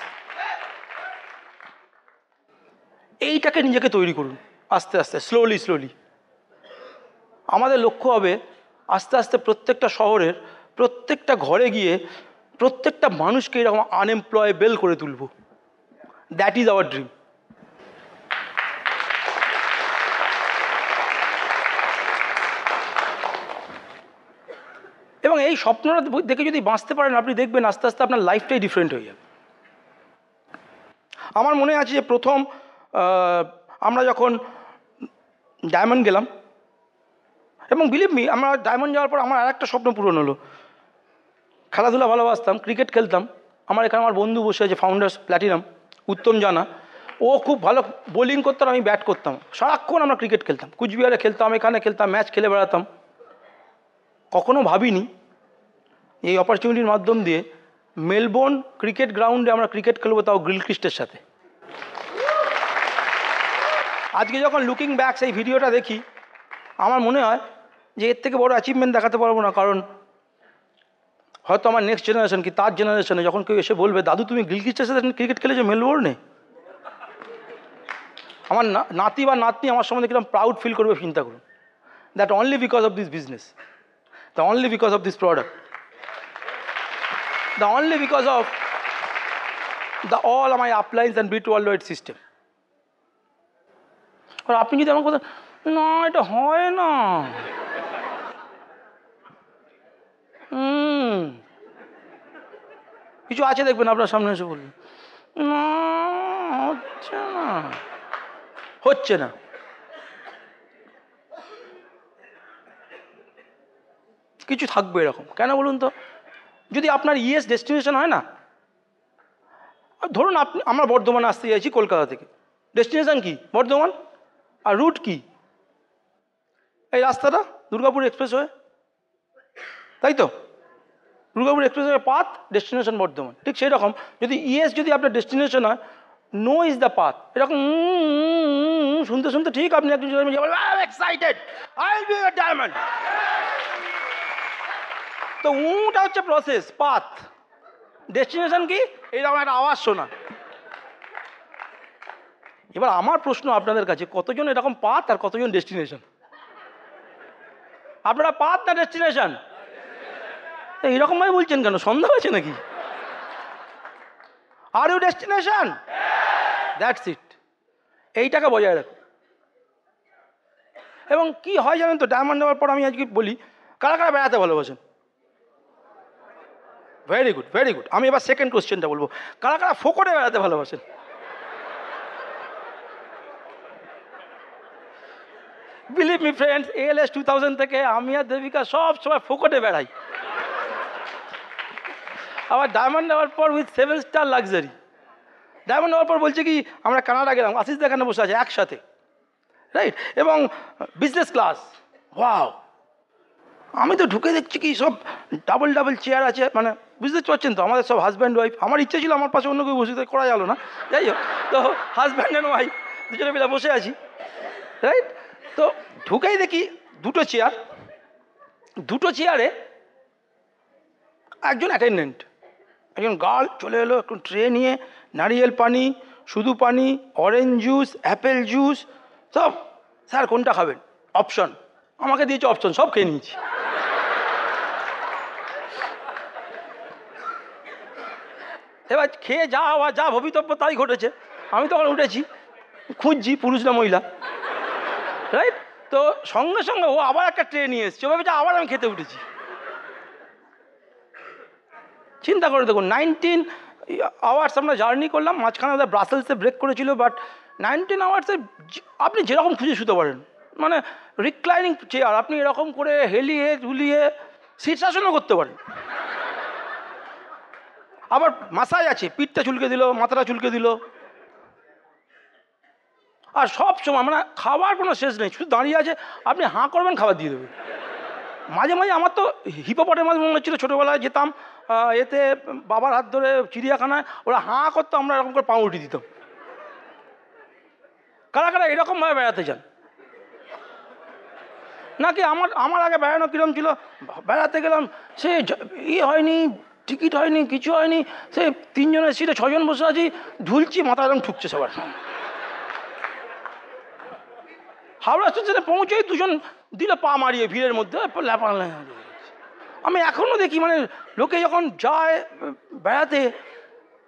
[SPEAKER 1] এইটাকে নিজেকে তৈরি করুন আস্তে আস্তে, স্লোলি। আমাদের লক্ষ্য হবে আস্তে আস্তে প্রত্যেকটা শহরের প্রত্যেকটা ঘরে গিয়ে প্রত্যেকটা মানুষকে এরকম আনএমপ্লয়েবল করে তুলব। That is our dream. এবং এই স্বপ্নটা দেখে যদি বাঁচতে পারেন, আপনি দেখবেন আস্তে আস্তে আপনার লাইফটাই ডিফারেন্ট হয়ে যাবে। আমার মনে আছে যে প্রথম আমরা যখন ডায়মন্ড গেলাম, এবং বিলিভ মি, আমরা ডায়মন্ড যাওয়ার পর আমার আর একটা স্বপ্ন পূরণ হলো। খেলাধুলা ভালোবাসতাম, ক্রিকেট খেলতাম। আমার এখানে আমার বন্ধু বসে আছে, ফাউন্ডার্স প্ল্যাটিনাম, উত্তম জানা। ও খুব ভালো বোলিং করতাম, আমি ব্যাট করতাম। সারাক্ষণ আমরা ক্রিকেট খেলতাম, কুচবিহারে খেলতাম, এখানে খেলতাম, ম্যাচ খেলে বেড়াতাম। কখনো ভাবিনি এই অপরচুনিটির মাধ্যম দিয়ে মেলবোর্ন ক্রিকেট গ্রাউন্ডে আমরা ক্রিকেট খেলবো, তাও গিলক্রিস্টের সাথে। আজকে যখন লুকিং ব্যাক সেই ভিডিওটা দেখি, আমার মনে হয় যে এর থেকে বড় অ্যাচিভমেন্ট দেখাতে পারবো না। কারণ হয়তো আমার নেক্সট জেনারেশন কি তার জেনারেশনে যখন কেউ এসে বলবে, দাদু তুমি গিলক্রিস্টের সাথে ক্রিকেট খেলেছো মেলবোর্নে, আমার নাতি বা নাতনি আমার সম্বন্ধে কিরকম প্রাউড ফিল করবে চিন্তা করুন। That only because of this business, the only because of this product, the only because of the all my uplines and bit world system. আর আপনি যদি আমার কথা, না এটা হয় না, কিছু আছে দেখবেন আপনার সামনে এসে বলবেন, না হচ্ছে না। কিছু থাকবে এরকম। কেন বলুন তো? যদি আপনার ইয়েস ডেস্টিনেশন হয় না, ধরুন আমরা বর্ধমানে আসতে চাইছি কলকাতা থেকে, ডেস্টিনেশন কি বর্ধমান, আর রুট কি এই রাস্তাটা দুর্গাপুর এক্সপ্রেসওয়ে, তাই তো? Durgapur expressway path, destination Bardhaman. ঠিক সেই রকম যদি ইয়েস যদি আপনার ডেস্টিনেশন হয়, নো ইজ দ্য পাথ। এরকম শুনতে শুনতে ঠিক আপনি একজন excited, I will be a diamond. তো উটা হচ্ছে প্রসেস, পাথ। ডেস্টিনেশন কি? এইরকম একটা আওয়াজ শোনা। এবার আমার প্রশ্ন আপনাদের কাছে, কতজন এরকম পাথ আর কতজন ডেস্টিনেশন? আপনারা পাথ না ডেস্টিনেশন? এইরকম ভাবে বলছেন কেন? সন্দেহ আছে নাকি? Are you destination? That's it. এইটাকে বজায় রাখুন। এবং কি হয় জানেন তো, ডায়মন্ড নেওয়ার পর আমি আজকে বলি, কারা কারা বেড়াতে ভালোবাসেন? Very good, very good. আমি এবার সেকেন্ড কোশ্চেনটা বলবো, কারা কারা ফোকটে বেড়াতে ভালোবাসেন? বিলিভ মি ফ্রেন্ডস, ALS 2000 থেকে আমি আর দেবিকা সব সময় ফোকটে বেড়াই। আবার ডায়মন্ড নেওয়ার পর উইথ 7 স্টার লাক্সারি। ডায়মন্ড নেওয়ার পর বলছে কি আমরা কানাডা গেলাম, আশিস দেখানে বসে আছে একসাথে, রাইট, এবং বিজনেস ক্লাস। ওয়াও, আমি তো ঢুকে দেখছি কি সব ডাবল ডাবল চেয়ার আছে, মানে বুঝতে পারছেন তো, আমাদের সব হাজব্যান্ড ওয়াইফ। আমার ইচ্ছে ছিল আমার পাশে অন্য কেউ বসে, করা গেল না, যাই হোক। তো হাজব্যান্ড অ্যান্ড ওয়াইফ দুজনে মিলে বসে আছি, রাইট। তো ঢুকেই দেখি দুটো চেয়ারে একজন অ্যাটেন্ডেন্ট, একজন গার্ল চলে এলো, একটু ট্রে নিয়ে নারিয়েল পানি, শুধু পানি, অরেঞ্জ জুস, অ্যাপেল জুস, সব। স্যার কোনটা খাবেন? অপশন আমাকে দিয়েছে, অপশন সব খেয়ে নিয়েছি। এবার খেয়ে যা হওয়া, যা ভবিতব্য তাই ঘটেছে। আমি তখন উঠেছি, খুঁজছি পুরুষ না মহিলা, রাইট। তো সঙ্গে সঙ্গে ও আবার একটা ট্রে নিয়ে এসছে, ও ভেবেছে আবার আমি খেতে উঠেছি। চিন্তা করে দেখুন, 19 আওয়ার্স আমরা জার্নি করলাম, মাঝখানে আমাদের ব্রাসেলসে ব্রেক করেছিল, বাট 19 আওয়ার্সে আপনি যেরকম খুঁজে শুতে পারেন, মানে রিক্লাইনিং চেয়ার, আপনি এরকম করে হেলিয়ে ঝুলিয়ে শীর্ষাসনও করতে পারেন। আবার মাসাজ আছে, পিঠটা চুলকে দিল, মাথাটা চুলকে দিল, আর সব সময় মানে খাবার কোনো শেষ নেই, শুধু দাঁড়িয়ে আছে, আপনি হাঁ করবেন খাবার দিয়ে দেবে। মাঝে মাঝে আমার তো হিপোপটেমাস মনে হচ্ছিল, ছোটোবেলায় যেতাম এতে বাবার হাত ধরে চিড়িয়াখানায়, ওরা হাঁ করতো, আমরা এরকম করে পাউরুটি দিতাম। কারা কারা এরকমভাবে বেড়াতে চান? নাকি আমার আগে বেড়ানো কীরকম ছিল, বেড়াতে গেলাম, সে হয়নি, টিকিট হয়নি, কিছু হয়নি, সে 3 জনের সিটে 6 জন বসে আছি, ঝুলছি, মাথা এরকম ঠুকছে সবার। হাওড়া স্টেশনে পৌঁছেই 2 জন দিল পা মারিয়ে ভিড়ের মধ্যে, আমি এখনও দেখি, মানে লোকে যখন যায় বেড়াতে,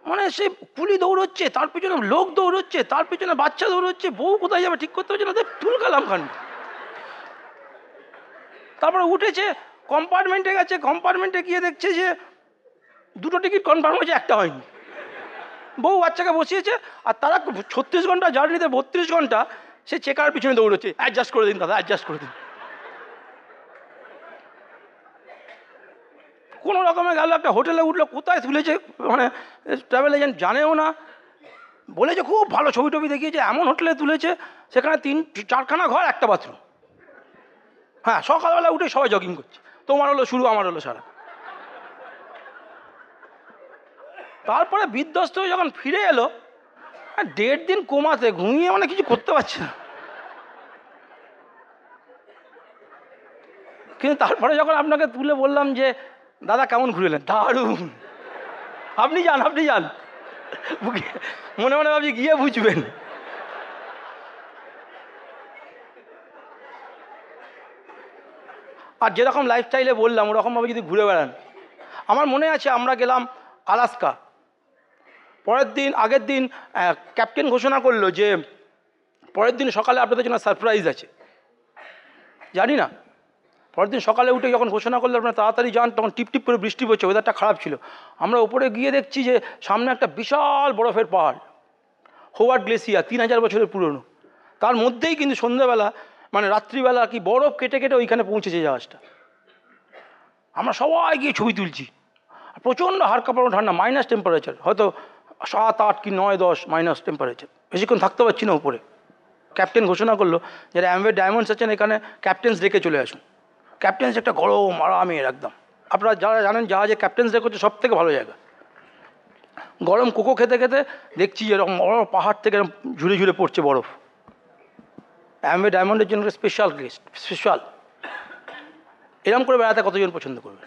[SPEAKER 1] মানে সে কুলি দৌড়চ্ছে, তার পিছনে লোক দৌড়চ্ছে, তার পিছনে বাচ্চা দৌড়চ্ছে, বউ কোথায় যাবে ঠিক করতে পারছে না, তুলকালাম খান। তারপরে উঠেছে, কম্পার্টমেন্টে গেছে, কম্পার্টমেন্টে গিয়ে দেখছে যে 2টো টিকিট কনফার্ম হয়েছে, একটা হয়নি। বউ বাচ্চাকে বসিয়েছে, আর তারা 36 ঘন্টা জার্নিতে 32 ঘন্টা সে চেকার পিছনে দৌড়চ্ছে, অ্যাডজাস্ট করে দিন দাদা, অ্যাডজাস্ট করে দিন। কোনো রকমে গেল, একটা হোটেলে উঠলো, কোথায় তুলেছে মানে ট্রাভেল এজেন্ট জানেও না, বলেছে খুব ভালো, ছবি টবি দেখিয়েছে, এমন হোটেলে তুলেছে সেখানে 3-4খানা ঘর, একটা বাথরুম। হ্যাঁ, সকালবেলা উঠে সবাই জগিং করছে, তোমার হলো শুরু, আমার হলো সারা। তারপরে বিধ্বস্ত হয়ে যখন ফিরে এলো, 1.5 দিন কোমাতে, ঘুমিয়ে মানে কিছু করতে পারছে না। কিন্তু তারপরে যখন আপনাকে তুলে বললাম যে দাদা কেমন ঘুরেলেন, দারুণ, আপনি যান মনে মনে ভাবছি গিয়ে বুঝবেন। আর যেরকম লাইফস্টাইলে বললাম, ওরকমভাবে যদি ঘুরে বেড়ান, আমার মনে আছে আমরা গেলাম আলাস্কা। আগের দিন ক্যাপ্টেন ঘোষণা করলো যে পরের দিন সকালে আপনাদের জন্য সারপ্রাইজ আছে। জানি না, পরের দিন সকালে উঠে যখন ঘোষণা করলো আপনারা তাড়াতাড়ি যান, তখন টিপটিপ করে বৃষ্টি পড়ছে, ওয়েদারটা খারাপ ছিল। আমরা উপরে গিয়ে দেখছি যে সামনে একটা বিশাল বরফের পাহাড়, হোয়ার্ড গ্লেসিয়ার, 3000 বছরের পুরনো। তার মধ্যেই কিন্তু সন্ধ্যাবেলা, মানে রাত্রিবেলা কি বরফ কেটে কেটে ওইখানে পৌঁছেছে জাহাজটা। আমরা সবাই গিয়ে ছবি তুলছি, প্রচণ্ড হাড় কাঁপানো ঠান্ডা, মাইনাস টেম্পারেচার, হয়তো 7, 8 কি 9, 10 মাইনাস টেম্পারেচার, বেশিক্ষণ থাকতে পারছি না উপরে। ক্যাপ্টেন ঘোষণা করলো যারা অ্যামওয়ে ডায়মন্ডস আছেন এখানে ক্যাপ্টেন্স রেখে চলে আসুন। ক্যাপ্টেন্স একটা গরম আরামের একদম, আপনারা যারা জানেন জাহাজে ক্যাপ্টেন্স রেখে হচ্ছে সব থেকে ভালো জায়গা। গরম কোকো খেতে খেতে দেখছি এরকম বড় পাহাড় থেকে এরকম ঝুড়ে ঝুড়ে পড়ছে বরফ। অ্যামওয়ে ডায়মন্ডের জন্য স্পেশাল গেস্ট, স্পেশাল। এরকম করে বেড়াতে কতজন পছন্দ করবে?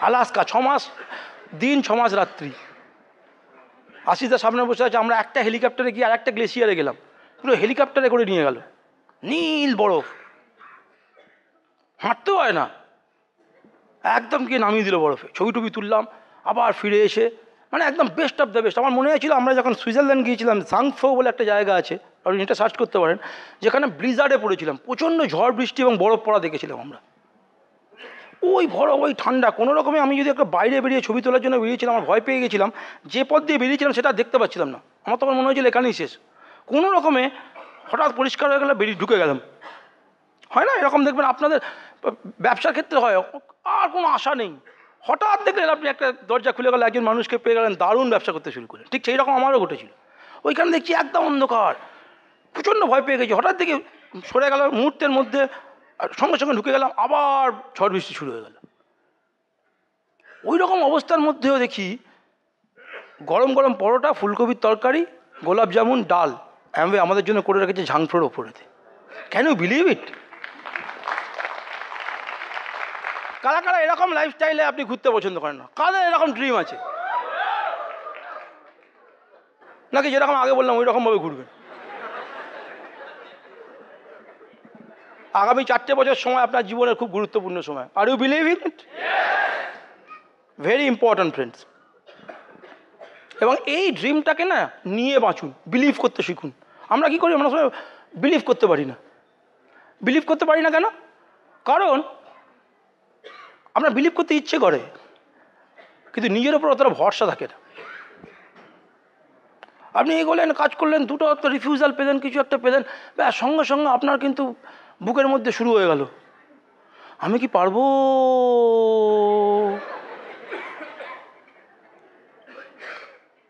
[SPEAKER 1] আলাস্কা 6 মাস দিন 6 মাস রাত্রি। আশিসদার সামনে বসে আছে, আমরা একটা হেলিকপ্টারে গিয়ে আর একটা গ্লেসিয়ারে গেলাম, পুরো হেলিকপ্টারে করে নিয়ে গেল, নীল বরফ, হাঁটতেও হয় না, একদম গিয়ে নামিয়ে দিল বরফে। ছবি টবি তুললাম, আবার ফিরে এসে মানে একদম বেস্ট অফ দ্য বেস্ট। আমার মনে হয়েছিল আমরা যখন সুইজারল্যান্ড গিয়েছিলাম, সাংফো বলে একটা জায়গা আছে, আপনি এটা সার্চ করতে পারেন, যেখানে ব্লিজার্ডে পড়েছিলাম, প্রচণ্ড ঝড় বৃষ্টি এবং বরফ পড়া দেখেছিলাম আমরা। ওই বরফ, ওই ঠান্ডা, কোনো রকমে আমি যদি একটা বাইরে বেরিয়ে ছবি তোলার জন্য বেরিয়েছিলাম, আমার ভয় পেয়ে গেছিলাম, যে পথ দিয়ে বেরিয়েছিলাম সেটা দেখতে পাচ্ছিলাম না। আমার তখন মনে হয়েছিল এখানেই শেষ। কোনো রকমে হঠাৎ পরিষ্কার হয়ে গেলে বেরিয়ে ঢুকে গেলাম। হয় না এরকম, দেখবেন আপনাদের ব্যবসার ক্ষেত্রে হয়, আর কোনো আশা নেই, হঠাৎ দেখলেন আপনি একটা দরজা খুলে গেল, একজন মানুষকে পেয়ে গেলেন, দারুণ ব্যবসা করতে শুরু করলেন। ঠিক সেই রকম আমারও ঘটেছিল। ওইখানে দেখছি একদম অন্ধকার, প্রচণ্ড ভয় পেয়ে গেছি। হঠাৎ দেখে সরে গেল, মুহূর্তের মধ্যে সঙ্গে সঙ্গে ঢুকে গেলাম, আবার ঝড় বৃষ্টি শুরু হয়ে গেল। ওই রকম অবস্থার মধ্যেও দেখি গরম গরম পরোটা, ফুলকপির তরকারি, গোলাপ জামুন, ডাল অ্যামওয়ে আমাদের জন্য করে রেখেছে ঝাংফ্লোর ওপরেতে। Can you believe it? কারা কারা এরকম লাইফস্টাইলে আপনি ঘুরতে পছন্দ করেন না? কাদের এরকম ড্রিম আছে? নাকি যেরকম আগে বললাম ওই রকমভাবে ঘুরবেন? আগামী 4টে বছর সময় আপনার জীবনের খুব গুরুত্বপূর্ণ সময়। Are you believe it? Very important friends. এবং এই ড্রিমটাকে না নিয়ে বাঁচুন, বিলিভ করতে শিখুন। আমরা কি করি? আমরা সবাই বিলিভ করতে পারি না। বিলিভ করতে পারি না কেন? কারণ আমরা বিলিভ করতে ইচ্ছে করে, কিন্তু নিজের ওপর অতটা ভরসা থাকে না। আপনি এগোলেন, কাজ করলেন, দুটো একটা রিফিউজাল পেলেন, কিছু একটা পেলেন, ব্যাস সঙ্গে সঙ্গে আপনার কিন্তু বুকের মধ্যে শুরু হয়ে গেল, আমি কি পারবো?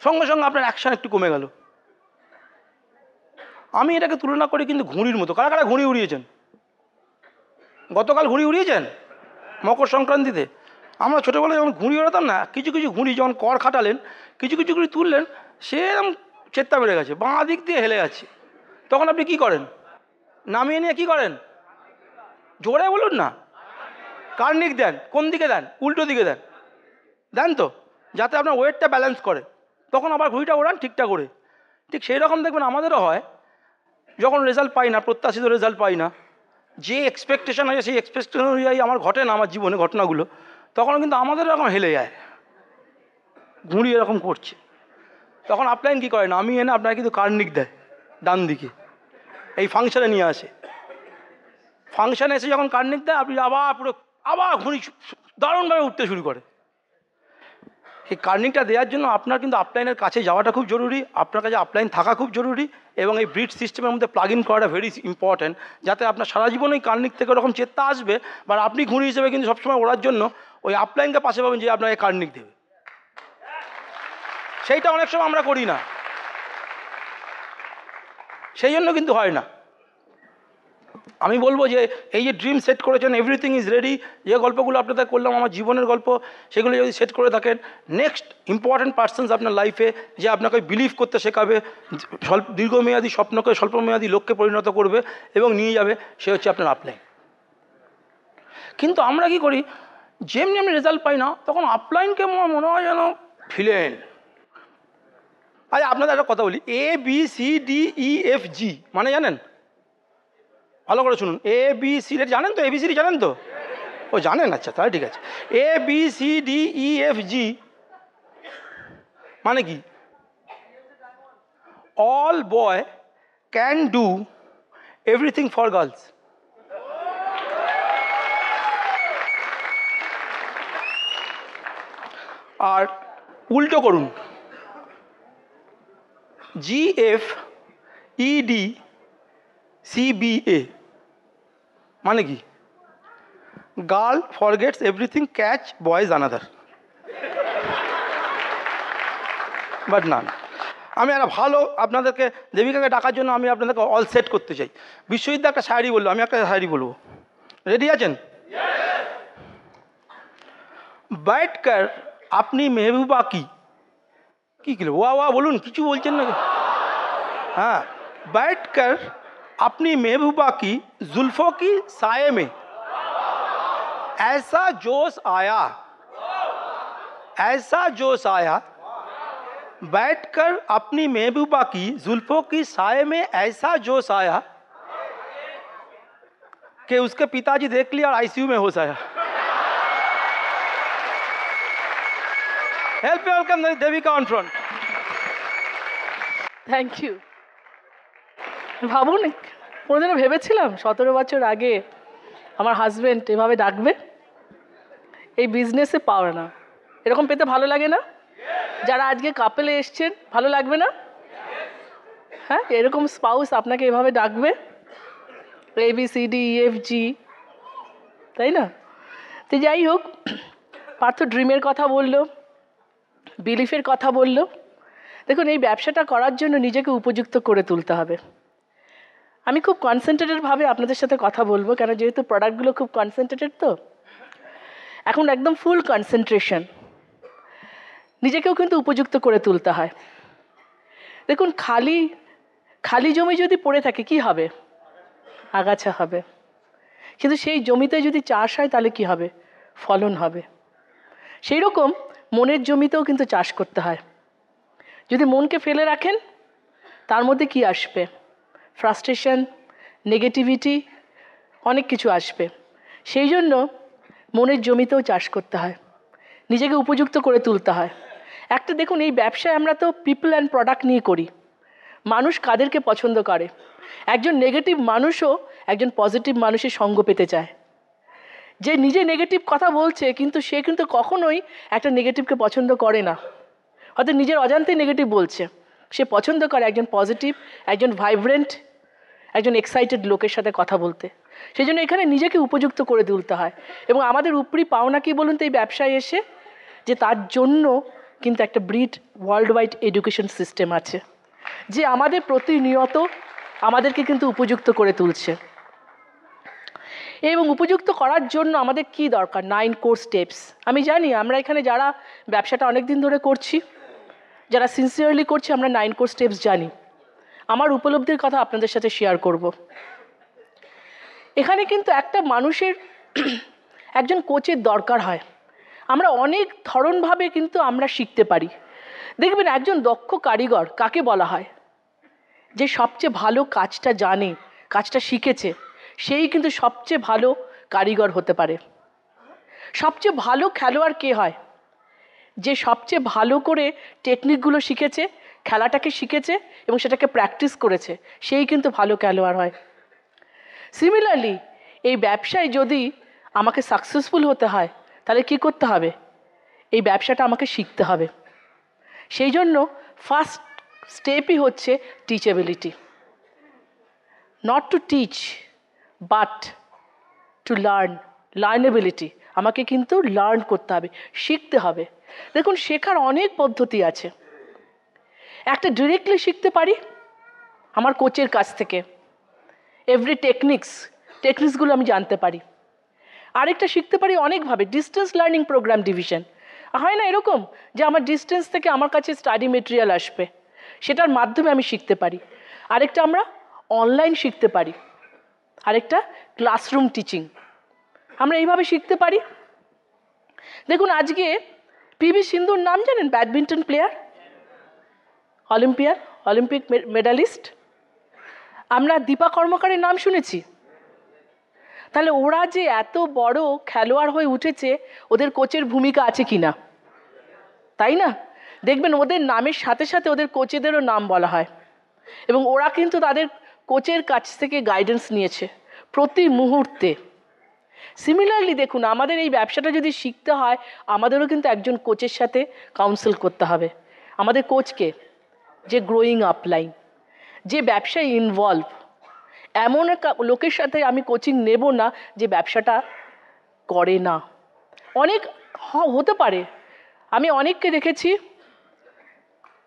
[SPEAKER 1] সঙ্গে সঙ্গে আপনার অ্যাকশন একটু কমে গেল। আমি এটাকে তুলনা করি কিন্তু ঘুড়ির মতো। কারা কারা ঘুড়ি উড়িয়েছেন? গতকাল ঘুড়ি উড়িয়েছেন মকর সংক্রান্তিতে? আমরা ছোটোবেলায় যখন ঘুড়ি ওড়াতাম না, কিছু কিছু ঘুড়ি যখন কর খাটালেন, কিছু কিছু ঘুড়ি তুললেন, সেরকম চেত্তা বেড়ে গেছে, বাঁ দিক দিয়ে হেলে যাচ্ছে। তখন আপনি কি করেন? নামিয়ে নিয়ে কি করেন? জোরে বলুন না। কার্নিক দেন। কোন দিকে দেন? উল্টো দিকে দেন। দেন তো, যাতে আপনার ওয়েটটা ব্যালেন্স করে। তখন আবার ঘুড়িটা ওড়ান ঠিকঠাক করে। ঠিক সেই রকম দেখবেন আমাদেরও হয়, যখন রেজাল্ট পাই না, প্রত্যাশিত রেজাল্ট পাই না, যে এক্সপেকটেশন আছে সেই এক্সপেকটেশন অনুযায়ী আমার ঘটে না আমার জীবনে ঘটনাগুলো, তখন কিন্তু আমাদের এরকম হেলে যায়, ঘুড়ি এরকম করছে। তখন আপলাইন কী করে? নামিয়ে এনে আপনার কিন্তু কার্নিক দেয় ডান দিকে, এই ফাংশনে নিয়ে আসে। ফাংশনে এসে যখন কার্নিক দেয়, আপনি আবার ঘুড়ি দারুণভাবে উঠতে শুরু করে। এই কার্নিংটা দেওয়ার জন্য আপনার কিন্তু আপলাইনের কাছে যাওয়াটা খুব জরুরি, আপনার কাছে আপলাইন থাকা খুব জরুরি, এবং এই ব্রিড সিস্টেমের মধ্যে প্লাগ ইন করাটা ভেরি ইম্পর্ট্যান্ট, যাতে আপনার সারা জীবন ওই কার্নিক থেকে ওরকম চেত্তা আসবে। বা আপনি ঘুড়ি হিসেবে কিন্তু সবসময় ওড়ার জন্য ওই আপলাইনকে পাশে পাবেন যে আপনাকে কার্নিক দেবে। সেইটা অনেক সময় আমরা করি না, সেই জন্য কিন্তু হয় না। আমি বলবো যে এই যে ড্রিম সেট করেছেন, এভরিথিং ইজ রেডি, যে গল্পগুলো আপনাদের করলাম আমার জীবনের গল্প, সেগুলো যদি সেট করে থাকেন, নেক্সট ইম্পর্ট্যান্ট পার্সনস আপনার লাইফে যে আপনাকে বিলিভ করতে শেখাবে, দীর্ঘমেয়াদী স্বপ্নকে স্বল্পমেয়াদী লক্ষ্যে পরিণত করবে এবং নিয়ে যাবে, সে হচ্ছে আপনার আপলাইন। কিন্তু আমরা কি করি? যেমনি আমি রেজাল্ট পাই না, তখন আপলাইনকে আমার মনে হয় যেন ভিলেন। আচ্ছা, আপনাদের একটা কথা বলি, ABCDEFG মানে জানেন? ভালো করে শুনুন, ABC জানেন তো? ABCD জানেন তো? ও জানেন, আচ্ছা তাহলে ঠিক আছে। ABCDEFG মানে কি? All boy can do everything for girls. আর উল্টো করুন, GFEDCBA মানে কি? Girl forgets everything, catch boys another. But না, আমি একটা ভালো আপনাদেরকে, দেবিকাকে ডাকার জন্য আমি আপনাদেরকে অল সেট করতে চাই। বিশ্বজিৎ একটা শায়রি বললো, আমি একটা শায়রি বলবো, রেডি আছেন? बैठ कर अपनी महबूबा की किलो वाह वाह बोलून, किचु बोलছেন না? हाँ, बैठ कर अपनी महबूबा की जुल्फों की साये में ऐसा जोश आया, ऐसा जोश आया, बैठकर अपनी महबूबा की जुल्फों की साये में ऐसा जोश आया कि उसके पिताजी देख लिया और आईसीयू में होश आया। Help me welcome Devika on front.
[SPEAKER 2] Thank you. ভাবুন, কোনোদিনও ভেবেছিলাম 17 বছর আগে আমার হাজব্যান্ড এভাবে ডাকবে? এই বিজনেসে পাওয়া না, এরকম পেতে ভালো লাগে না? যারা আজকে কাপেলে এসছেন, ভালো লাগবে না? হ্যাঁ, এরকম স্পাউস আপনাকে এভাবে ডাকবে, ABCDEFG, তাই না? তো যাই হোক, পার্থ ড্রিমের কথা বললো, বিলিফের কথা বললো। দেখুন, এই ব্যবসাটা করার জন্য নিজেকে উপযুক্ত করে তুলতে হবে। আমি খুব কনসেন্ট্রেটেডভাবে আপনাদের সাথে কথা বলবো, কেন যেহেতু প্রোডাক্টগুলো খুব কনসেন্ট্রেটেড, তো এখন একদম ফুল কনসেন্ট্রেশন। নিজেকেও কিন্তু উপযুক্ত করে তুলতে হয়। দেখুন, খালি খালি জমি যদি পড়ে থাকে কি হবে? আগাছা হবে। কিন্তু সেই জমিতে যদি চাষ হয় তাহলে কি হবে? ফলন হবে। সেই রকম মনের জমিতেও কিন্তু চাষ করতে হয়। যদি মনকে ফেলে রাখেন, তার মধ্যে কি আসবে? ফ্রাস্ট্রেশন, নেগেটিভিটি, অনেক কিছু আসবে। সেই জন্য মনের জমিতেও চাষ করতে হয়, নিজেকে উপযুক্ত করে তুলতে হয়। একটা দেখুন, এই ব্যবসায় আমরা তো পিপল অ্যান্ড প্রোডাক্ট নিয়ে করি। মানুষ কাদেরকে পছন্দ করে? একজন নেগেটিভ মানুষও একজন পজিটিভ মানুষের সঙ্গ পেতে চায়। যে নিজে নেগেটিভ কথা বলছে, কিন্তু সে কিন্তু কখনোই একটা নেগেটিভকে পছন্দ করে না। হয়তো নিজের অজান্তেই নেগেটিভ বলছে, সে পছন্দ করে একজন পজিটিভ, একজন ভাইব্রেন্ট, একজন এক্সাইটেড লোকের সাথে কথা বলতে। সেই জন্য এখানে নিজেকে উপযুক্ত করে তুলতে হয়। এবং আমাদের উপরি পাওনা কি বলুন তো এই ব্যবসায় এসে, যে তার জন্য কিন্তু একটা breed world wide education system আছে, যে আমাদের প্রতিনিয়ত আমাদেরকে কিন্তু উপযুক্ত করে তুলছে। এবং উপযুক্ত করার জন্য আমাদের কি দরকার? 9 কোর স্টেপস। আমি জানি আমরা এখানে যারা ব্যবসাটা অনেক দিন ধরে করছি, যারা সিনসিয়ারলি করছি, আমরা 9 কোর স্টেপস জানি। আমার উপলব্ধির কথা আপনাদের সাথে শেয়ার করব। এখানে কিন্তু একটা মানুষের একজন কোচের দরকার হয়। আমরা অনেক ধরনভাবে কিন্তু আমরা শিখতে পারি। দেখবেন, একজন দক্ষ কারিগর কাকে বলা হয়? যে সবচেয়ে ভালো কাজটা জানে, কাজটা শিখেছে, সেই কিন্তু সবচেয়ে ভালো কারিগর হতে পারে। সবচেয়ে ভালো খেলোয়াড় কে হয়? যে সবচেয়ে ভালো করে টেকনিকগুলো শিখেছে, খেলাটাকে শিখেছে এবং সেটাকে প্র্যাকটিস করেছে, সেই কিন্তু ভালো খেলোয়াড় হয়। সিমিলারলি এই ব্যবসায় যদি আমাকে সাকসেসফুল হতে হয়, তাহলে কি করতে হবে? এই ব্যবসাটা আমাকে শিখতে হবে। সেই জন্য ফার্স্ট স্টেপই হচ্ছে teachability. Not to teach, but to learn. Learnability, আমাকে কিন্তু লার্ন করতে হবে, শিখতে হবে। দেখুন, শেখার অনেক পদ্ধতি আছে। একটা ডিরেক্টলি শিখতে পারি আমার কোচের কাছ থেকে, এভরি টেকনিক্সগুলো আমি জানতে পারি। আরেকটা শিখতে পারি অনেকভাবে, ডিস্টেন্স লার্নিং প্রোগ্রাম ডিভিশন। হয় না এরকম যে আমার ডিস্টেন্স থেকে আমার কাছে স্টাডি মেটেরিয়াল আসবে, সেটার মাধ্যমে আমি শিখতে পারি। আরেকটা আমরা অনলাইন শিখতে পারি, আরেকটা ক্লাসরুম টিচিং। আমরা এইভাবে শিখতে পারি। দেখুন, আজকে পিভি সিন্ধুর নাম জানেন? Badminton player, Olympic medallist. আমরা দীপা কর্মকারের নাম শুনেছি। তাহলে ওরা যে এত বড় খেলোয়াড় হয়ে উঠেছে, ওদের কোচের ভূমিকা আছে কি না? তাই না? দেখবেন ওদের নামের সাথে সাথে ওদের কোচেদেরও নাম বলা হয়, এবং ওরা কিন্তু তাদের কোচের কাছ থেকে গাইডেন্স নিয়েছে প্রতি মুহূর্তে। সিমিলারলি দেখুন, আমাদের এই ব্যবসাটা যদি শিখতে হয়, আমাদেরও কিন্তু একজন কোচের সাথে কাউন্সেল করতে হবে। আমাদের কোচকে, যে গ্রোয়িং আপ লাইন, যে ব্যবসায় ইনভলভ। এমন লোকের সাথে আমি কোচিং নেব না যে ব্যবসাটা করে না। অনেক হতে পারে, আমি অনেককে দেখেছি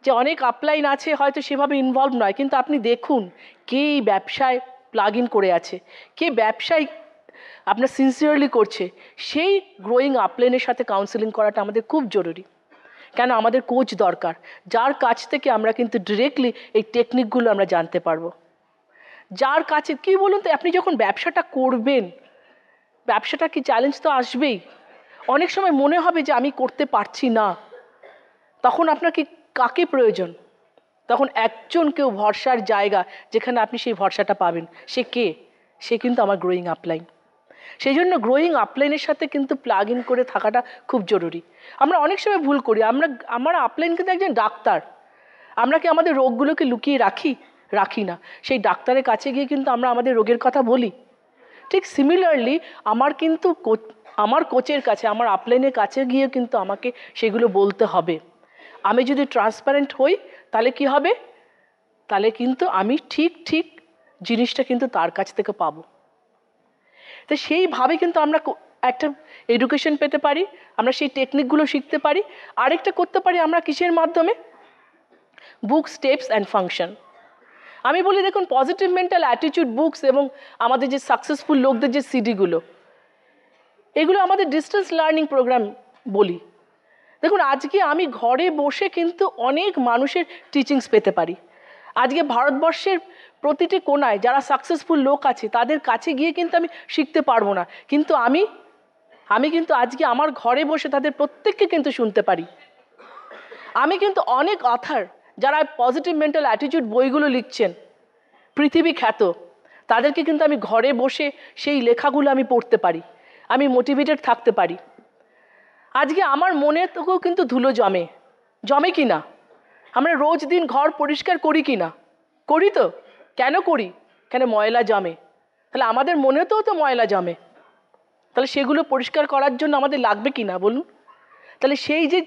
[SPEAKER 2] যে অনেক আপলাইন আছে, হয়তো সেভাবে ইনভলভ নয়, কিন্তু আপনি দেখুন কে এই ব্যবসায় প্লাগ ইন করে আছে, কে ব্যবসায় আপনার সিনসিয়ারলি করছে। সেই গ্রোয়িং আপলাইনের সাথে কাউন্সেলিং করাটা আমাদের খুব জরুরি। কেন? আমাদের কোচ দরকার, যার কাছ থেকে আমরা কিন্তু ডিরেক্টলি এই টেকনিকগুলো আমরা জানতে পারবো। যার কাছে কি বলুন তো, আপনি যখন ব্যবসাটা করবেন, ব্যবসাটা কি চ্যালেঞ্জ তো আসবেই। অনেক সময় মনে হবে যে আমি করতে পারছি না, তখন আপনার কি কাকে প্রয়োজন? তখন একজন কেউ ভরসার জায়গা, যেখানে আপনি সেই ভরসাটা পাবেন। সে কে? সে কিন্তু আমার গ্রোয়িং আপলাইন। সেই জন্য গ্রোয়িং আপলাইনের সাথে কিন্তু প্লাগ ইন করে থাকাটা খুব জরুরি। আমরা অনেক সময় ভুল করি। আমার আপলাইন কিন্তু একজন ডাক্তার। আমরা কি আমাদের রোগগুলোকে লুকিয়ে রাখি না। সেই ডাক্তারের কাছে গিয়ে কিন্তু আমরা আমাদের রোগের কথা বলি। ঠিক সিমিলারলি আমার কোচের কাছে, আমার আপলাইনের কাছে গিয়ে কিন্তু আমাকে সেগুলো বলতে হবে। আমি যদি ট্রান্সপারেন্ট হই, তাহলে কি হবে? তাহলে কিন্তু আমি ঠিক জিনিসটা কিন্তু তার কাছ থেকে পাবো। তো সেইভাবে কিন্তু আমরা একটা এডুকেশন পেতে পারি, আমরা সেই টেকনিকগুলো শিখতে পারি। আরেকটা করতে পারি আমরা কিসের মাধ্যমে? বুক, স্টেপস অ্যান্ড ফাংশন। আমি বলি দেখুন, পজিটিভ মেন্টাল অ্যাটিটিউড বুকস এবং আমাদের যে সাকসেসফুল লোকদের যে সিডিগুলো, এগুলো আমাদের ডিস্টেন্স লার্নিং প্রোগ্রাম বলি। দেখুন, আজকে আমি ঘরে বসে কিন্তু অনেক মানুষের টিচিংস পেতে পারি। আজকে ভারতবর্ষের প্রতিটি কোনায় যারা সাকসেসফুল লোক আছে তাদের কাছে গিয়ে কিন্তু আমি শিখতে পারবো না, কিন্তু আমি কিন্তু আজকে আমার ঘরে বসে তাদের প্রত্যেককে কিন্তু শুনতে পারি। আমি কিন্তু অনেক অথার যারা পজিটিভ মেন্টাল অ্যাটিটিউড বইগুলো লিখছেন, পৃথিবী খ্যাত, তাদেরকে কিন্তু আমি ঘরে বসে সেই লেখাগুলো আমি পড়তে পারি, আমি মোটিভেটেড থাকতে পারি। আজকে আমার মনে থেকেও কিন্তু ধুলো জমে কি না? আমরা রোজ দিন ঘর পরিষ্কার করি কি না? করি তো। কেন করি? কেন? ময়লা জমে। তাহলে আমাদের মনেতেও তো ময়লা জমে, তাহলে সেগুলো পরিষ্কার করার জন্য আমাদের লাগবে কি না বলুন? তাহলে সেই যে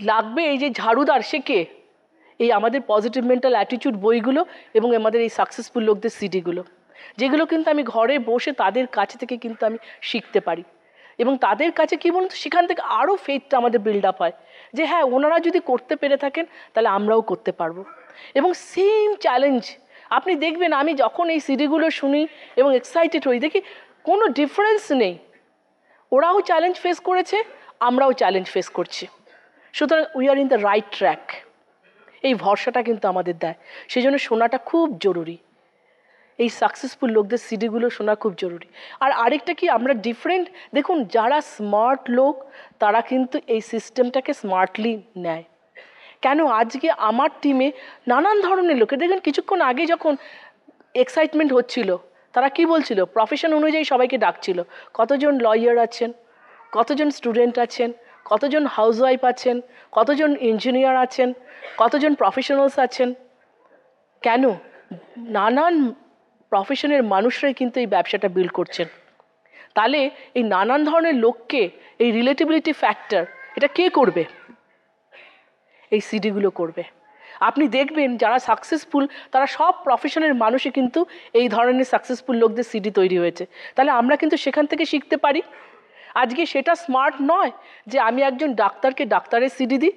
[SPEAKER 2] লাগবে, এই যে ঝাড়ুদার, সে কে? এই আমাদের পজিটিভ মেন্টাল অ্যাটিটিউড বইগুলো এবং আমাদের এই সাকসেসফুল লোকদের সিডিগুলো, যেগুলো কিন্তু আমি ঘরে বসে তাদের কাছে থেকে কিন্তু আমি শিখতে পারি। এবং তাদের কাছে কী বলুন তো, সেখান থেকে আরও ফেথটা আমাদের বিল্ড আপ হয় যে হ্যাঁ, ওনারা যদি করতে পেরে থাকেন তাহলে আমরাও করতে পারবো। এবং সেম চ্যালেঞ্জ আপনি দেখবেন, আমি যখন এই সিডিগুলো শুনি এবং এক্সাইটেড হই, দেখি কোনো ডিফারেন্স নেই। ওরাও চ্যালেঞ্জ ফেস করেছে, আমরাও চ্যালেঞ্জ ফেস করছি, সুতরাং we are in the right track. এই ভরসাটা কিন্তু আমাদের দেয়, সেই জন্য শোনাটা খুব জরুরি। এই সাকসেসফুল লোকদের সিডিগুলো শোনা খুব জরুরি। আর আরেকটা কি, আমরা ডিফারেন্ট, দেখুন যারা স্মার্ট লোক তারা কিন্তু এই সিস্টেমটাকে স্মার্টলি নেয়। কেন? আজকে আমার টিমে নানান ধরনের লোকের, দেখুন কিছুক্ষণ আগে যখন এক্সাইটমেন্ট হচ্ছিল, তারা কি বলছিল? প্রফেশন অনুযায়ী সবাইকে ডাকছিল। কতজন লয়ার আছেন, কতজন স্টুডেন্ট আছেন, কতজন হাউসওয়াইফ আছেন, কতজন ইঞ্জিনিয়ার আছেন, কতজন প্রফেশনালস আছেন। কেন? নানান প্রফেশনের মানুষরাই কিন্তু এই ব্যবসাটা বিল্ড করছেন। তাহলে এই নানান ধরনের লোককে, এই রিলেটেবিলিটি ফ্যাক্টর, এটা কে করবে? এই সিডিগুলো করবে। আপনি দেখবেন যারা সাকসেসফুল তারা সব প্রফেশনের মানুষই কিন্তু এই ধরনের সাকসেসফুল লোকদের সিডি তৈরি হয়েছে। তাহলে আমরা কিন্তু সেখান থেকে শিখতে পারি। আজকে সেটা স্মার্ট নয় যে আমি একজন ডাক্তারকে ডাক্তারের সিডি দিই,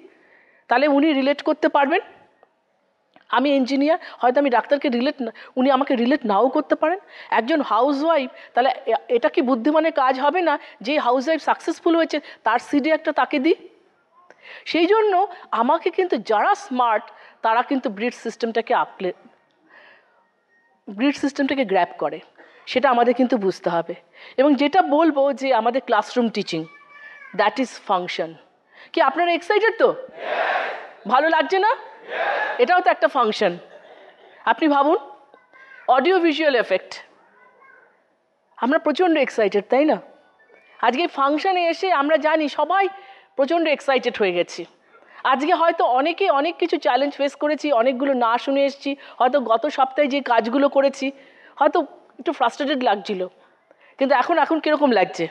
[SPEAKER 2] তাহলে উনি রিলেট করতে পারবেন। আমি ইঞ্জিনিয়ার, হয়তো আমি ডাক্তারকে উনি আমাকে রিলেট নাও করতে পারেন। একজন হাউসওয়াইফ, তাহলে এটা কি বুদ্ধিমানের কাজ হবে না যে হাউসওয়াইফ সাকসেসফুল হয়েছে তার সিডি একটা তাকে দিই? সেই জন্য আমাকে কিন্তু যারা স্মার্ট তারা কিন্তু ব্রিড সিস্টেমটাকে গ্র্যাব করে, সেটা আমাদের কিন্তু বুঝতে হবে। এবং যেটা বলবো যে আমাদের classroom teaching, that is function. কি আপনারা এক্সাইটেড তো? ভালো লাগছে না? এটাও তো একটা ফাংশন। আপনি ভাবুন, অডিও ভিজুয়াল এফেক্ট, আমরা প্রচণ্ড এক্সাইটেড, তাই না? আজকে ফাংশনে এসে আমরা জানি সবাই প্রচণ্ড এক্সাইটেড হয়ে গেছি। আজকে হয়তো অনেকে অনেক কিছু চ্যালেঞ্জ ফেস করেছি, অনেকগুলো না শুনে এসেছি, হয়তো গত সপ্তাহে যে কাজগুলো করেছি হয়তো একটু ফ্রাস্ট্রেটেড লাগছিল, কিন্তু এখন কীরকম লাগছে?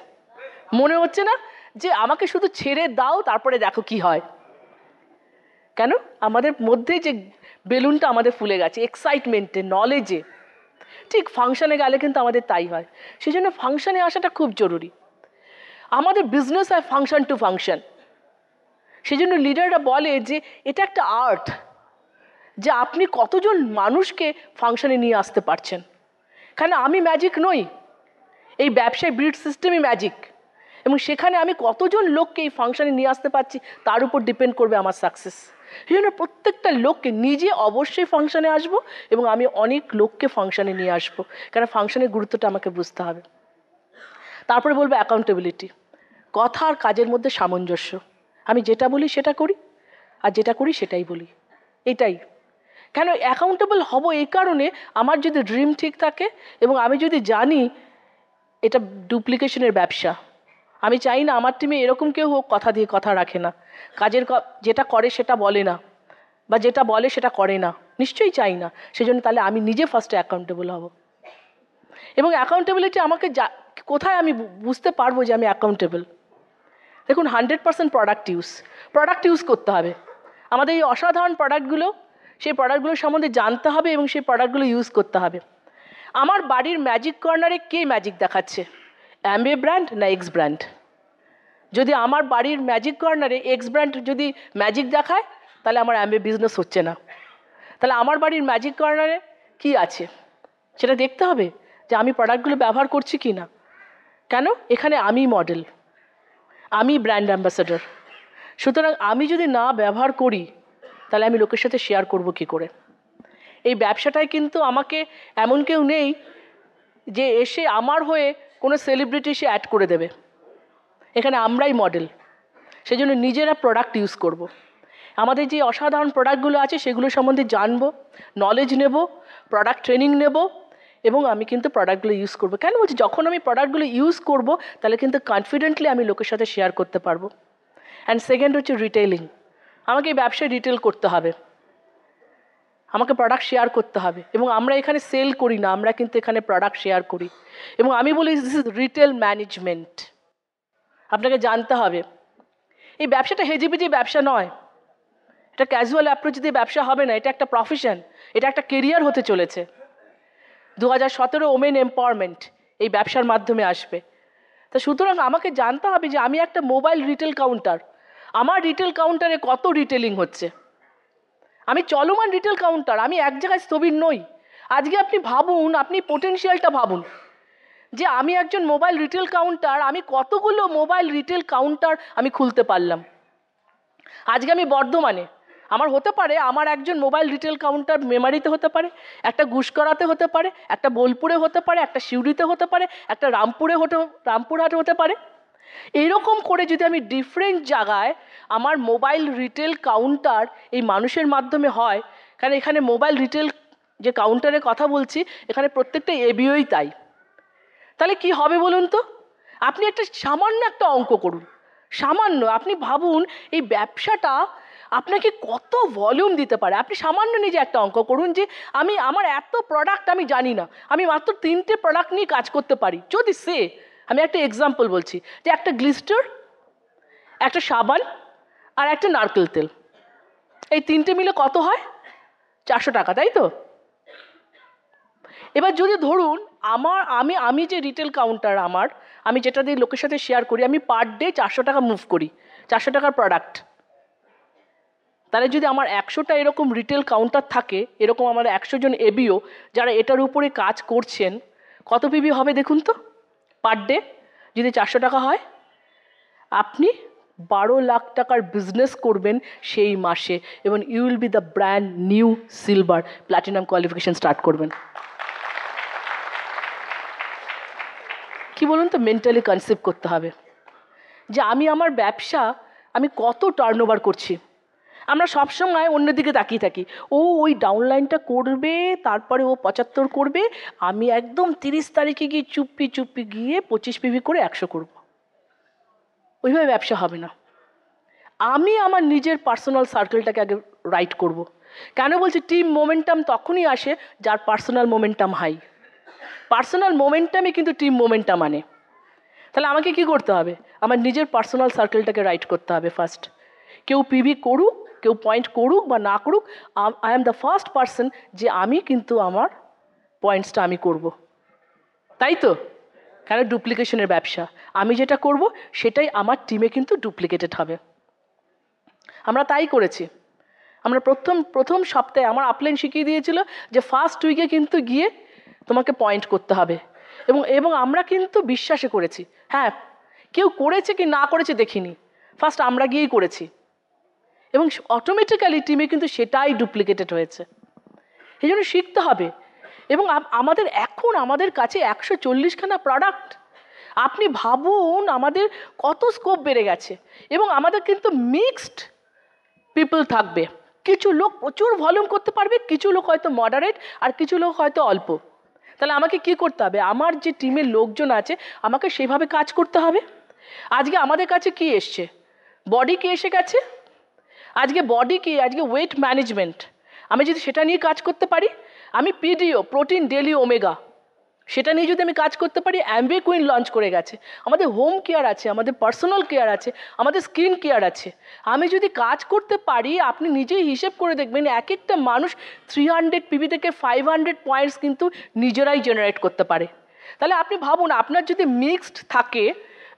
[SPEAKER 2] মনে হচ্ছে না যে আমাকে শুধু ছেড়ে দাও, তারপরে দেখো কি হয়? কেন? আমাদের মধ্যে যে বেলুনটা আমাদের ফুলে গেছে এক্সাইটমেন্টে, নলেজে। ঠিক ফাংশনে গেলে কিন্তু আমাদের তাই হয়। সেই জন্য ফাংশনে আসাটা খুব জরুরি। আমাদের বিজনেস হয় ফাংশন টু ফাংশন। সেই জন্য লিডাররা বলে যে এটা একটা আর্ট, যে আপনি কতজন মানুষকে ফাংশনে নিয়ে আসতে পারছেন। কেন? আমি ম্যাজিক নই, এই ব্যবসায় ব্রিড সিস্টেমই ম্যাজিক, এবং সেখানে আমি কতজন লোককে এই ফাংশনে নিয়ে আসতে পারছি তার উপর ডিপেন্ড করবে আমার সাকসেস। সেই জন্য প্রত্যেকটা লোককে নিজে অবশ্যই ফাংশনে আসবো এবং আমি অনেক লোককে ফাংশনে নিয়ে আসবো, কারণ ফাংশনের গুরুত্বটা আমাকে বুঝতে হবে। তারপরে বলবো অ্যাকাউন্টেবিলিটি, কথা আর কাজের মধ্যে সামঞ্জস্য। আমি যেটা বলি সেটা করি, আর যেটা করি সেটাই বলি, এটাই। কেন অ্যাকাউন্টেবল হব? এই কারণে আমার যদি ড্রিম ঠিক থাকে এবং আমি যদি জানি এটা ডুপ্লিকেশনের ব্যবসা, আমি চাই না আমার টিমে এরকম কেউ হোক কথা দিয়ে কথা রাখে না, যেটা করে সেটা বলে না, বা যেটা বলে সেটা করে না, নিশ্চয়ই চাই না। সেজন্য তাহলে আমি নিজে ফার্স্টে অ্যাকাউন্টেবল হব। এবং অ্যাকাউন্টেবিলিটি আমাকে কোথায় আমি বুঝতে পারবো যে আমি অ্যাকাউন্টেবল? দেখুন 100% প্রোডাক্ট ইউজ করতে হবে। আমাদের এই অসাধারণ প্রোডাক্টগুলো, সেই প্রোডাক্টগুলো সম্বন্ধে জানতে হবে এবং সেই প্রোডাক্টগুলো ইউজ করতে হবে। আমার বাড়ির ম্যাজিক কর্নারে কে ম্যাজিক দেখাচ্ছে? অ্যাম্বে ব্র্যান্ড না এক্স ব্র্যান্ড? যদি আমার বাড়ির ম্যাজিক কর্নারে এক্স ব্র্যান্ড যদি ম্যাজিক দেখায়, তাহলে আমার অ্যাম্বে বিজনেস হচ্ছে না। তাহলে আমার বাড়ির ম্যাজিক কর্নারে কি আছে সেটা দেখতে হবে, যে আমি প্রোডাক্টগুলো ব্যবহার করছি কি না। কেন? এখানে আমি মডেল, আমি ব্র্যান্ড অ্যাম্বাসেডর। সুতরাং আমি যদি না ব্যবহার করি, তাহলে আমি লোকের সাথে শেয়ার করব কি করে? এই ব্যবসাটায় কিন্তু আমাকে এমন কেউ নেই যে এসে আমার হয়ে কোনো সেলিব্রিটি সে অ্যাড করে দেবে। এখানে আমরাই মডেল, সেই জন্য নিজেরা প্রোডাক্ট ইউজ করব। আমাদের যে অসাধারণ প্রোডাক্টগুলো আছে সেগুলো সম্বন্ধে জানবো, নলেজ নেব, প্রোডাক্ট ট্রেনিং নেব, এবং আমি কিন্তু প্রোডাক্টগুলো ইউজ করব। কেন বলছি? যখন আমি প্রোডাক্টগুলো ইউজ করব, তাহলে কিন্তু কনফিডেন্টলি আমি লোকের সাথে শেয়ার করতে পারবো। অ্যান্ড সেকেন্ড হচ্ছে রিটেইলিং। আমাকে এই ব্যবসায় রিটেল করতে হবে, আমাকে প্রোডাক্ট শেয়ার করতে হবে। এবং আমরা এখানে সেল করি না, আমরা কিন্তু এখানে প্রোডাক্ট শেয়ার করি। এবং আমি বলি দিস ইজ রিটেল ম্যানেজমেন্ট। আপনাকে জানতে হবে এই ব্যবসাটা হেজিবিজি ব্যবসা নয়, এটা ক্যাজুয়াল অ্যাপ্রোচ দিয়ে ব্যবসা হবে না, এটা একটা প্রফেশন, এটা একটা কেরিয়ার হতে চলেছে। 2017 ওমেন এম্পাওয়ারমেন্ট এই ব্যবসার মাধ্যমে আসবে। তা সুতরাং আমাকে জানতে হবে যে আমি একটা মোবাইল রিটেল কাউন্টার, আমার রিটেল কাউন্টারে কত রিটেলিং হচ্ছে। আমি চলমান রিটেল কাউন্টার, আমি এক জায়গায় স্থবির নই। আজকে আপনি ভাবুন, আপনি পোটেনশিয়ালটা ভাবুন, যে আমি একজন মোবাইল রিটেল কাউন্টার, আমি কতগুলো মোবাইল রিটেল কাউন্টার আমি খুলতে পারলাম। আজকে আমি বর্ধমানে, আমার হতে পারে আমার একজন মোবাইল রিটেল কাউন্টার মেমারিতে হতে পারে, একটা গুসকরাতে হতে পারে, একটা বোলপুরে হতে পারে, একটা সিউড়িতে হতে পারে, একটা রামপুরহাটে হতে পারে। এইরকম করে যদি আমি ডিফারেন্ট জায়গায় আমার মোবাইল রিটেল কাউন্টার এই মানুষের মাধ্যমে হয়, কারণ এখানে মোবাইল রিটেল যে কাউন্টারের কথা বলছি, এখানে প্রত্যেকটা এবিওই তাই। তাহলে কি হবে বলুন তো? আপনি একটা সামান্য একটা অঙ্ক করুন, সামান্য আপনি ভাবুন এই ব্যবসাটা আপনাকে কত ভলিউম দিতে পারে। আপনি সামান্য নিজে একটা অঙ্ক করুন যে আমার এত প্রোডাক্ট আমি জানি না, আমি মাত্র 3টে প্রোডাক্ট নিয়ে কাজ করতে পারি। যদি আমি একটা এক্সাম্পল বলছি, যে একটা গ্লিস্টার, একটা সাবান আর একটা নারকেল তেল, এই 3টে মিলে কত হয়? 400 টাকা, তাই তো? এবার যদি ধরুন আমি যে রিটেল কাউন্টার আমি যেটা দিয়ে লোকের সাথে শেয়ার করি, আমি পার ডে 400 টাকা মুভ করি, 400 টাকার প্রোডাক্ট। তাহলে যদি আমার 100টা এরকম রিটেল কাউন্টার থাকে, এরকম আমার 100 জন এবিও যারা এটার উপরে কাজ করছেন, কত পিবি হবে দেখুন তো পার ডে? যদি 400 টাকা হয়, আপনি 12 লাখ টাকার বিজনেস করবেন সেই মাসে, এবং you will be the brand new silver platinum qualification start করবেন। কি বলুন তো? মেন্টালি কনসেপ্ট করতে হবে যে আমার ব্যবসা আমি কত টার্নওভার করছি। আমরা সবসময় অন্যদিকে তাকিয়ে থাকি, ওই ডাউনলাইনটা করবে, তারপরে ও 75 করবে, আমি একদম 30 তারিখে গিয়ে চুপি গিয়ে 25 পিভি করে 100 করব। ওইভাবে ব্যবসা হবে না। আমি আমার নিজের পার্সোনাল সার্কেলটাকে আগে রাইট করব। কেন বলছি? টিম মোমেন্টাম তখনই আসে যার পার্সোনাল মোমেন্টাম হাই। পার্সোনাল মোমেন্টামই কিন্তু টিম মোমেন্টাম আনে। তাহলে আমাকে কি করতে হবে? আমার নিজের পার্সোনাল সার্কেলটাকে রাইট করতে হবে ফার্স্ট। কেউ পিভি করুক, কেউ পয়েন্ট করুক বা না করুক, I am the first person যে আমি কিন্তু আমার পয়েন্টসটা আমি করব, তাই তো? কেন? ডুপ্লিকেশনের ব্যবসা। আমি যেটা করব সেটাই আমার টিমে কিন্তু ডুপ্লিকেটেড হবে। আমরা তাই করেছি। আমরা প্রথম সপ্তাহে আমার আপলাইন শিখিয়ে দিয়েছিল যে ফার্স্ট উইকে কিন্তু গিয়ে তোমাকে পয়েন্ট করতে হবে, এবং আমরা কিন্তু বিশ্বাসে করেছি। হ্যাঁ, কেউ করেছে কি না করেছে দেখিনি, ফার্স্ট আমরা গিয়েই করেছি, এবং অটোমেটিক্যালি টিমে কিন্তু সেটাই ডুপ্লিকেটেড হয়েছে। এই জন্য শিখতে হবে। এবং আমাদের কাছে 140খানা প্রোডাক্ট। আপনি ভাবুন আমাদের কত স্কোপ বেড়ে গেছে। এবং আমাদের কিন্তু মিক্সড পিপল থাকবে। কিছু লোক প্রচুর ভলিউম করতে পারবে, কিছু লোক হয়তো মডারেট, আর কিছু লোক হয়তো অল্প। তাহলে আমাকে কি করতে হবে? আমার যে টিমের লোকজন আছে আমাকে সেইভাবে কাজ করতে হবে। আজকে আমাদের কাছে কি এসছে? বডি কি এসে গেছে? আজকে বডি কি? আজকে ওয়েট ম্যানেজমেন্ট। আমি যদি সেটা নিয়ে কাজ করতে পারি, আমি পিডিও, প্রোটিন ডেলি ওমেগা, সেটা নিয়ে যদি আমি কাজ করতে পারি, অ্যাম্বে কুইন লঞ্চ করে গেছে। আমাদের হোম কেয়ার আছে, আমাদের পার্সোনাল কেয়ার আছে, আমাদের স্কিন কেয়ার আছে। আমি যদি কাজ করতে পারি, আপনি নিজেই হিসেব করে দেখবেন এক একটা মানুষ 300 পিভি থেকে 500 পয়েন্টস কিন্তু নিজেরাই জেনারেট করতে পারে। তাহলে আপনি ভাবুন, আপনার যদি মিক্সড থাকে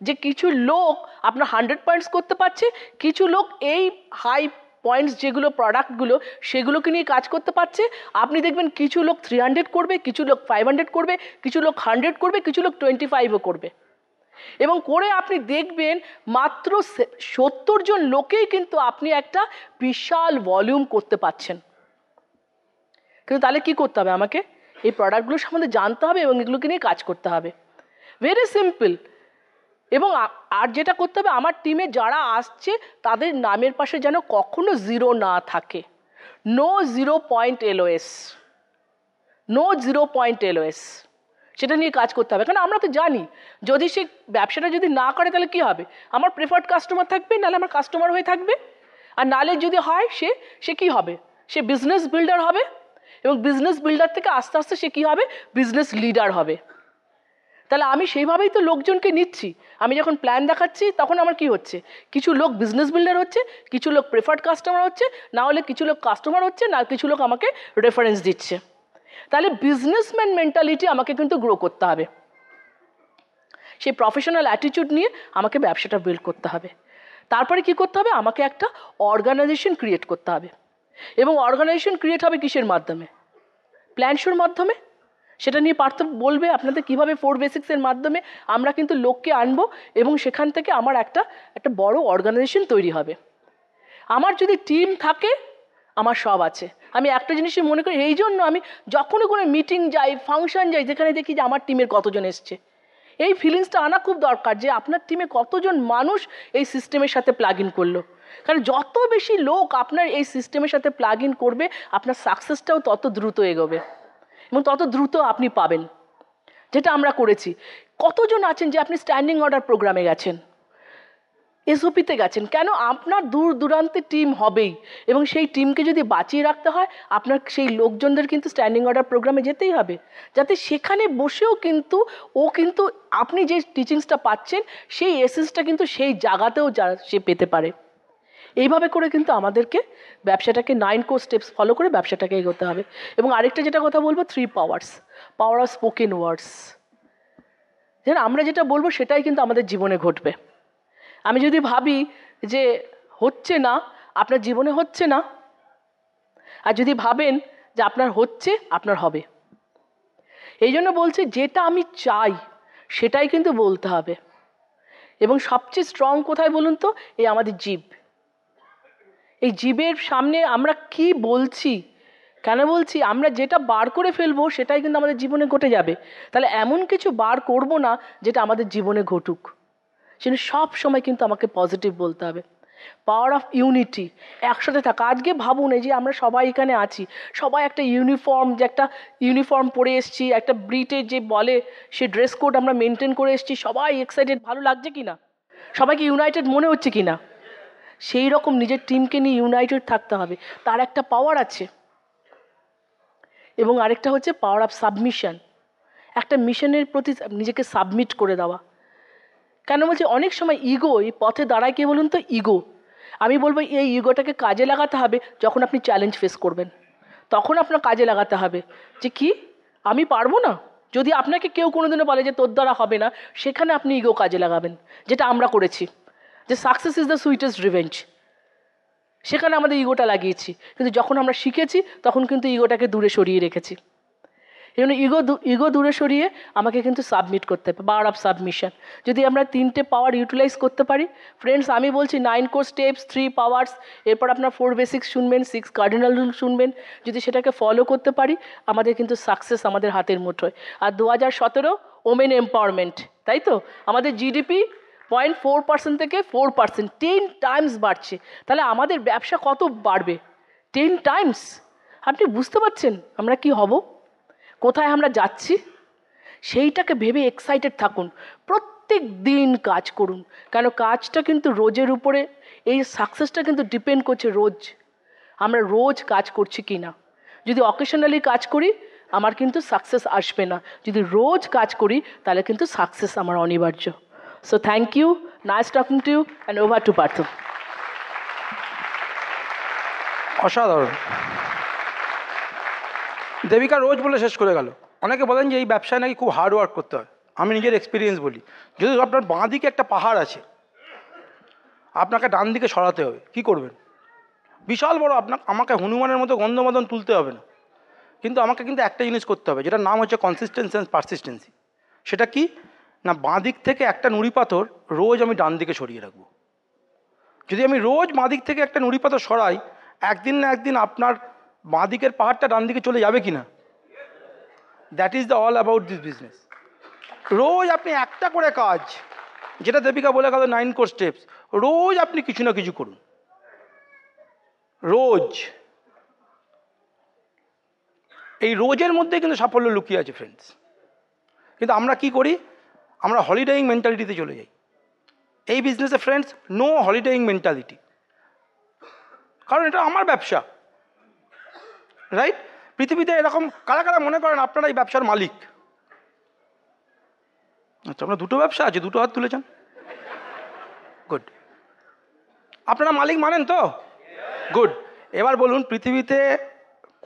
[SPEAKER 2] যে কিছু লোক আপনার 100 পয়েন্টস করতে পারছে, কিছু লোক এই হাই পয়েন্টস যেগুলো প্রোডাক্টগুলো সেগুলোকে নিয়ে কাজ করতে পারছে, আপনি দেখবেন কিছু লোক 300 করবে, কিছু লোক 500 করবে, কিছু লোক 100 করবে, কিছু লোক 25ও করবে। এবং করে আপনি দেখবেন মাত্র 70 জন লোকেই কিন্তু আপনি একটা বিশাল ভলিউম করতে পারছেন। কিন্তু তাহলে কি করতে হবে? আমাকে এই প্রোডাক্টগুলো সম্বন্ধে জানতে হবে এবং এগুলোকে নিয়ে কাজ করতে হবে। Very simple. এবং আর যেটা করতে হবে, আমার টিমে যারা আসছে তাদের নামের পাশে যেন কখনো জিরো না থাকে। No 0 point LOS, no 0 point LOS, সেটা নিয়ে কাজ করতে হবে। কারণ আমরা তো জানি যদি সে ব্যবসাটা যদি না করে তাহলে কী হবে? আমার প্রেফার্ড কাস্টমার থাকবে, নাহলে আমার কাস্টমার হয়ে থাকবে। আর নাহলে যদি হয় সে কী হবে? সে বিজনেস বিল্ডার হবে, এবং বিজনেস বিল্ডার থেকে আস্তে আস্তে সে কী হবে? বিজনেস লিডার হবে। তাহলে আমি সেইভাবেই তো লোকজনকে নিচ্ছি। আমি যখন প্ল্যান দেখাচ্ছি তখন আমার কি হচ্ছে? কিছু লোক বিজনেস বিল্ডার হচ্ছে, কিছু লোক প্রেফার্ড কাস্টমার হচ্ছে, না হলে কিছু লোক কাস্টমার হচ্ছে, না কিছু লোক আমাকে রেফারেন্স দিচ্ছে। তাহলে বিজনেসম্যান মেন্টালিটি আমাকে কিন্তু গ্রো করতে হবে। সেই প্রফেশনাল অ্যাটিটিউড নিয়ে আমাকে ব্যবসাটা বিল্ড করতে হবে। তারপরে কি করতে হবে? আমাকে একটা অর্গানাইজেশন ক্রিয়েট করতে হবে। এবং অর্গানাইজেশন ক্রিয়েট হবে কিসের মাধ্যমে? প্ল্যান শোর মাধ্যমে। সেটা নিয়ে পার্থ বলবে আপনাদের কীভাবে 4 বেসিক্সের মাধ্যমে আমরা কিন্তু লোককে আনবো এবং সেখান থেকে আমার একটা বড় অর্গানাইজেশন তৈরি হবে। আমার যদি টিম থাকে আমার সব আছে। আমি একটা জিনিসই মনে করি, এই জন্য আমি যখনই কোনো মিটিং যাই, ফাংশন যাই, যেখানে দেখি যে আমার টিমের কতজন এসছে, এই ফিলিংসটা আনা খুব দরকার যে আপনার টিমে কতজন মানুষ এই সিস্টেমের সাথে প্লাগ ইন করলো। কারণ যত বেশি লোক আপনার এই সিস্টেমের সাথে প্লাগ ইন করবে, আপনার সাকসেসটাও তত দ্রুত এগোবে এবং তত দ্রুত আপনি পাবেন। যেটা আমরা করেছি। কতজন আছেন যে আপনি স্ট্যান্ডিং অর্ডার প্রোগ্রামে গেছেন, SOP-তে গেছেন? কেন? আপনার দূর দূরান্তে টিম হবেই, এবং সেই টিমকে যদি বাঁচিয়ে রাখতে হয় আপনার সেই লোকজনদের কিন্তু স্ট্যান্ডিং অর্ডার প্রোগ্রামে যেতেই হবে, যাতে সেখানে বসেও কিন্তু আপনি যে টিচিংসটা পাচ্ছেন সেই এসেন্সটা কিন্তু সেই জায়গাতেও সে পেতে পারে। এইভাবে করে কিন্তু আমাদেরকে ব্যবসাটাকে 9 কোর স্টেপস ফলো করে ব্যবসাটাকে এগোতে হবে। এবং আরেকটা যেটা কথা বলবো, 3 পাওয়ার্স। পাওয়ার অফ স্পোকেন ওয়ার্ডস। যেন আমরা যেটা বলবো সেটাই কিন্তু আমাদের জীবনে ঘটবে। আমি যদি ভাবি যে হচ্ছে না, আপনার জীবনে হচ্ছে না, আর যদি ভাবেন যে আপনার হচ্ছে, আপনার হবে। এই জন্য বলছি, যেটা আমি চাই সেটাই কিন্তু বলতে হবে। এবং সবচেয়ে স্ট্রং কোথায় বলুন তো? এই আমাদের জিভ। এই জিভের সামনে আমরা কি বলছি, কেন বলছি, আমরা যেটা বার করে ফেলবো সেটাই কিন্তু আমাদের জীবনে ঘটে যাবে। তাহলে এমন কিছু বার করব না যেটা আমাদের জীবনে ঘটুক। সেটা সব সময় কিন্তু আমাকে পজিটিভ বলতে হবে। পাওয়ার অফ ইউনিটি, একসাথে থাকা। আজকে ভাবুন, এই যে আমরা সবাই এখানে আছি, সবাই একটা ইউনিফর্ম পরে এসেছি, একটা ব্রিটের যে বলে সে ড্রেস কোড আমরা মেনটেন করে এসেছি, সবাই এক্সাইটেড। ভালো লাগছে কি না? সবাইকে ইউনাইটেড মনে হচ্ছে কি না? সেই রকম নিজের টিমকে নিয়ে ইউনাইটেড থাকতে হবে, তার একটা পাওয়ার আছে। এবং আরেকটা হচ্ছে পাওয়ার অফ সাবমিশন। একটা মিশনের প্রতি নিজেকে সাবমিট করে দেওয়া। কেন বলছি? অনেক সময় ইগো এই পথে দাঁড়ায়। কে বলুন তো? ইগো। আমি বলবো এই ইগোটাকে কাজে লাগাতে হবে যখন আপনি চ্যালেঞ্জ ফেস করবেন, তখন আপনার কাজে লাগাতে হবে যে কি আমি পারবো না। যদি আপনাকে কেউ কোনোদিনও বলে যে তোর দ্বারা হবে না, সেখানে আপনি ইগো কাজে লাগাবেন, যেটা আমরা করেছি, যে success is the sweetest revenge. সেখানে আমাদের ইগোটা লাগিয়েছি, কিন্তু যখন আমরা শিখেছি তখন কিন্তু ইগোটাকে দূরে সরিয়ে রেখেছি। এই জন্য ইগো দূরে সরিয়ে আমাকে কিন্তু সাবমিট করতে হবে। Power of submission. যদি আমরা 3টে পাওয়ার ইউটিলাইজ করতে পারি, ফ্রেন্ডস, আমি বলছি 9 কোর স্টেপস, 3 পাওয়ার্স, এরপর আপনার 4 বেসিক্স শুনবেন, 6 কার্ডিনাল রুল শুনবেন। যদি সেটাকে ফলো করতে পারি, আমাদের কিন্তু সাকসেস আমাদের হাতের মুঠোয়। আর 2017 ওমেন এম্পাওয়ারমেন্ট, তাই তো? আমাদের GDP 0.4% থেকে 4%, 10 টাইমস বাড়ছে। তাহলে আমাদের ব্যবসা কত বাড়বে? 10 টাইমস। আপনি বুঝতে পারছেন আমরা কি হব, কোথায় আমরা যাচ্ছি? সেইটাকে ভেবে এক্সাইটেড থাকুন, প্রত্যেক দিন কাজ করুন। কেন? কাজটা কিন্তু রোজের উপরে, এই সাকসেসটা কিন্তু ডিপেন্ড করছে রোজ আমরা রোজ কাজ করছি কি না। যদি অকেশনালি কাজ করি আমার কিন্তু সাকসেস আসবে না, যদি রোজ কাজ করি তাহলে কিন্তু সাকসেস আমার অনিবার্য। So thank you, nice talking to you, and over to Parth.
[SPEAKER 1] অসাধারণ। দেবিকা রোজ বলে শেষ করে গেল। অনেকে বলেন যে এই ব্যবসায় নাকি খুব হার্ড ওয়ার্ক করতে হয়। আমি নিজের এক্সপিরিয়েন্স বলি, যদি আপনার বাঁ দিকে একটা পাহাড় আছে, আপনাকে ডান দিকে সরাতে হবে, কি করবেন? বিশাল বড়, আমাকে হনুমানের মতো গন্ধমাদন তুলতে হবে না, কিন্তু আমাকে কিন্তু একটা জিনিস করতে হবে, যেটার নাম হচ্ছে কনসিস্টেন্সি অ্যান্ড পারসিস্টেন্সি। সেটা কি না, বাঁ দিক থেকে একটা নুড়ি পাথর রোজ আমি ডান দিকে সরিয়ে রাখবো। যদি আমি রোজ বাঁ দিক থেকে একটা নুড়ি পাথর সরাই, একদিন না একদিন আপনার বাঁ দিকের পাহাড়টা ডান দিকে চলে যাবে কি না? That is the all about this business. রোজ আপনি একটা করে কাজ, যেটা দেবিকা বলে গেল 9 কোর স্টেপস, রোজ আপনি কিছু না কিছু করুন, রোজ। এই রোজের মধ্যে কিন্তু সাফল্য লুকিয়ে আছে ফ্রেন্ডস। কিন্তু আমরা কি করি? আমরা হলিডেইং মেন্টালিটিতে চলে যাই। এই বিজনেসে ফ্রেন্ডস নো হলিডেইং মেন্টালিটি, কারণ এটা আমার ব্যবসা, রাইট? পৃথিবীতে এরকম কারা কারা মনে করেন আপনারা এই ব্যবসার মালিক? আচ্ছা, আপনার দুটো ব্যবসা আছে, দুটো হাত তুলেছেন, গুড। আপনারা মালিক মানেন তো? গুড। এবার বলুন, পৃথিবীতে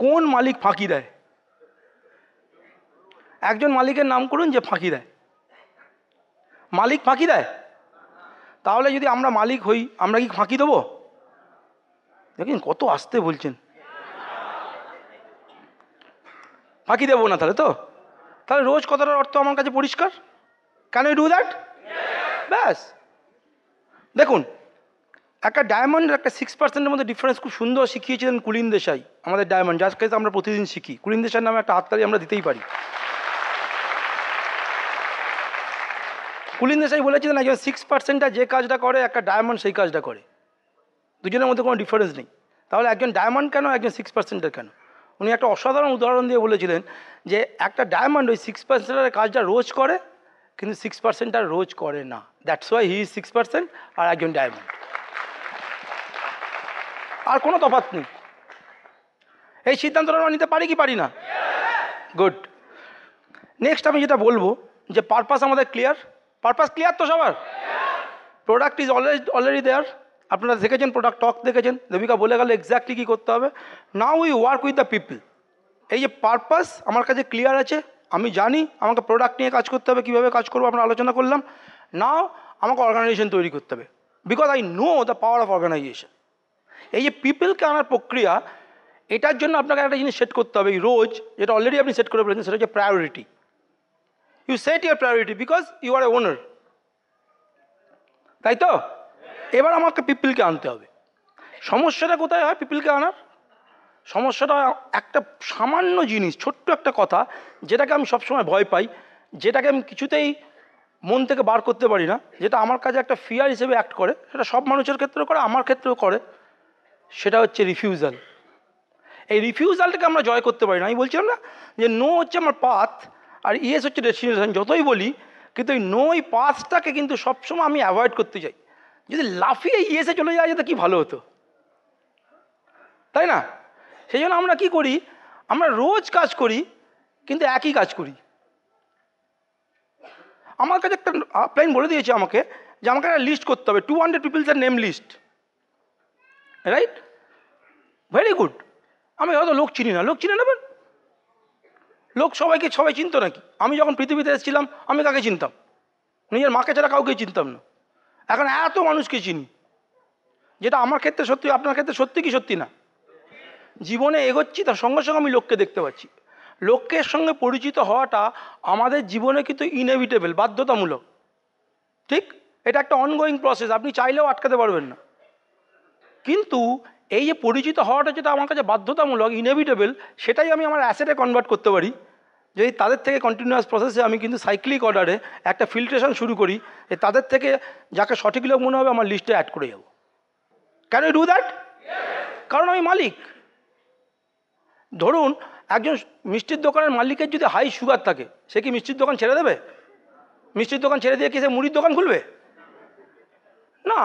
[SPEAKER 1] কোন মালিক ফাঁকি দেয়? একজন মালিকের নাম করুন যে ফাঁকি দেয়। মালিক ফাঁকি দেয়? তাহলে যদি আমরা মালিক হই, আমরা কি ফাঁকি দেবো? দেখেন কত আস্তে বলছেন, ফাঁকি দেবো না। তাহলে রোজ কতটার অর্থ আমার কাছে পরিষ্কার। Can you do that? ব্যাস। দেখুন, একটা ডায়মন্ড একটা 6%-এর মধ্যে ডিফারেন্স খুব সুন্দর শিখিয়েছিলেন কুলিন দেশাই, আমাদের ডায়মন্ড, যার কাছে আমরা প্রতিদিন শিখি। কুলিন দেশাই নামে একটা হাততালি আমরা দিতেই পারি। কুলিন দেশাই বলেছিলেন একজন 6%টা যে কাজটা করে, একটা ডায়মন্ড সেই কাজটা করে, দুজনের মধ্যে কোনো ডিফারেন্স নেই। তাহলে একজন ডায়মন্ড কেন, একজন 6%-এর কেন? উনি একটা অসাধারণ উদাহরণ দিয়ে বলেছিলেন যে একটা ডায়মন্ড ওই 6%-এর কাজটা রোজ করে, কিন্তু 6%টা রোজ করে না। দ্যাটস ওয়াই হি ইজ 6% আর একজন ডায়মন্ড, আর কোনো তফাৎ নেই। এই সিদ্ধান্তটা আমরা নিতে পারি কি পারি না? গুড। নেক্সট আমি যেটা বলবো যে পারপাস আমাদের ক্লিয়ার। পারপাস ক্লিয়ার তো সবার? প্রোডাক্ট ইজ অলরেডি দেয়ার। আপনারা দেখেছেন, প্রোডাক্ট টক দেখেছেন, দেবিকা বলে গেল এক্স্যাক্টলি কী করতে হবে। Now we work with the people. এই যে পারপাস আমার কাছে ক্লিয়ার আছে, আমি জানি আমাকে প্রোডাক্ট নিয়ে কাজ করতে হবে, কীভাবে কাজ করবো আমরা আলোচনা করলাম। নাও আমাকে অর্গানাইজেশন তৈরি করতে হবে, because I know the power of organisation. এই যে পিপলকে আনার প্রক্রিয়া, এটার জন্য আপনাকে একটা জিনিস সেট করতে হবে এই রোজ, যেটা অলরেডি আপনি সেট করে ফেলেছেন, সেটা হচ্ছে priority. You set your priority because you are a owner, তাই তো? এবার আমাকে পিপলকে আনতে হবে। সমস্যাটা কোথায় হয় পিপলকে আনার? সমস্যাটা একটা সামান্য জিনিস, ছোট্ট একটা কথা, যেটাকে আমি সবসময় ভয় পাই, যেটাকে আমি কিছুতেই মন থেকে বার করতে পারি না, যেটা আমার কাছে একটা ফিয়ার হিসেবে অ্যাক্ট করে, সেটা সব মানুষের ক্ষেত্রেও করে, আমার ক্ষেত্রেও করে, সেটা হচ্ছে রিফিউজাল। এই রিফিউজালটাকে আমরা জয় করতে পারি না। আমি বলছিলাম না যে নো হচ্ছে আমার পাথ আর ইয়েস হচ্ছে ডেস্টিনেশন, যতই বলি, কিন্তু ওই নো এই পাথটাকে কিন্তু সবসময় আমি অ্যাভয়েড করতে চাই। যদি লাফিয়ে ইয়েসে চলে যাওয়া যেত কি ভালো হতো, তাই না? সেই জন্য আমরা কি করি, আমরা রোজ কাজ করি কিন্তু একই কাজ করি। আমার কাছে একটা আপলাইন বলে দিয়েছে আমাকে যে আমাকে একটা লিস্ট করতে হবে, 200 পিপলসের name list, right? Very good. আমি হয়তো লোক চিনি না, লোক চিনে নেবেন। লোক সবাইকে সবাই চিনতো নাকি? আমি যখন পৃথিবীতে এসেছিলাম আমি কাকে চিনতাম? নিজের মাকে ছাড়া কাউকে চিনতাম না। এখন এত মানুষকে চিনি, যেটা আমার ক্ষেত্রে সত্যি, আপনার ক্ষেত্রে সত্যি কি সত্যি না? জীবনে এগোচ্ছি, তার সঙ্গে সঙ্গে আমি লোককে দেখতে পাচ্ছি। লোকের সঙ্গে পরিচিত হওয়াটা আমাদের জীবনে কিন্তু ইনএভিটেবল, বাধ্যতামূলক, ঠিক? এটা একটা অনগোয়িং প্রসেস, আপনি চাইলেও আটকাতে পারবেন না। কিন্তু এই যে পরিচিত হওয়াটা, যেটা আমার কাছে বাধ্যতামূলক, ইনএভিটেবল, সেটাই আমি আমার অ্যাসেটে কনভার্ট করতে পারি যদি তাদের থেকে কন্টিনিউয়াস প্রসেসে আমি কিন্তু সাইক্লিক অর্ডারে একটা ফিল্ট্রেশন শুরু করি, যে তাদের থেকে যাকে সঠিক লোক মনে হবে আমার লিস্টে অ্যাড করে যাব। Can you do that? কারণ আমি মালিক। ধরুন একজন মিষ্টির দোকানের মালিকের যদি হাই সুগার থাকে, সে কি মিষ্টির দোকান ছেড়ে দেবে? মিষ্টির দোকান ছেড়ে দিয়ে কি সে মুড়ির দোকান খুলবে? না।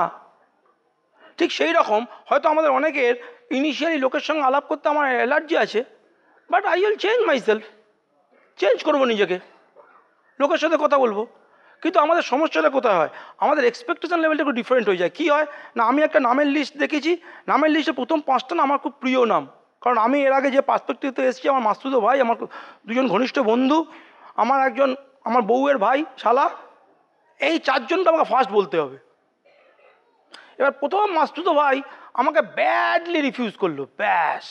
[SPEAKER 1] ঠিক সেই রকম হয়তো আমাদের অনেকের ইনিশিয়ালি লোকের সঙ্গে আলাপ করতে আমার অ্যালার্জি আছে, but I will change myself, change করবো নিজেকে, লোকের সাথে কথা বলবো। কিন্তু আমাদের সমস্যাটা কোথায় হয়, আমাদের এক্সপেকটেশন লেভেলটা একটু ডিফারেন্ট হয়ে যায়। কী হয় না, আমি একটা নামের লিস্ট দেখেছি, নামের লিস্টে প্রথম 5টা না আমার খুব প্রিয় নাম, কারণ আমি এর আগে যে পার্সপেক্টিভতে এসেছি, আমার মাসতুতো ভাই, আমার দুজন ঘনিষ্ঠ বন্ধু, আমার বউয়ের ভাই শালা, এই চারজনকে আমাকে ফার্স্ট বলতে হবে। এবার প্রথম মাসতুতো ভাই আমাকে ব্যাডলি রিফিউজ করলো, ব্যাস।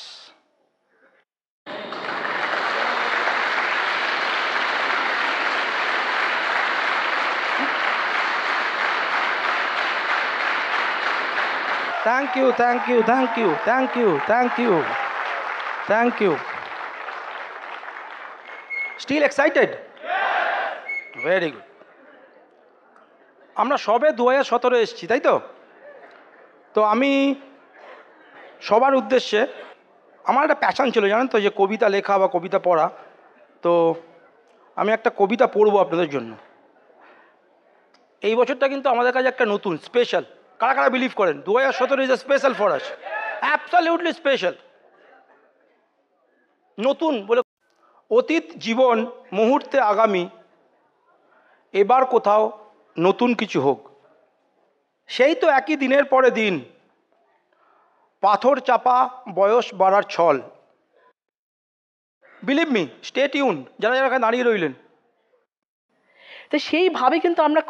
[SPEAKER 1] Thank you, thank you, thank you, thank you, thank you, thank you. Still excited? Very good. আমরা সবে 2017 এসেছি, তাই তো? তো আমি সবার উদ্দেশ্যে, আমার একটা প্যাশন ছিল জানেন তো, যে কবিতা লেখা বা কবিতা পড়া। তো আমি একটা কবিতা পড়বো আপনাদের জন্য। এই বছরটা কিন্তু আমাদের কাছে একটা নতুন স্পেশাল। কারা কারা বিলিভ করেন 2017 is a special for us? Absolutely special. নতুন বলে অতীত জীবন মুহূর্তে আগামী, এবার কোথাও নতুন কিছু হোক। সেই তো একই দিনের পরে দিন, পাথর চাপা বয়স বাড়ার ছল। বিলিভ মি, স্টে টিউন যারা যারা এখানে দাঁড়িয়ে রইলেন।
[SPEAKER 2] তো সেইভাবে কিন্তু আমরা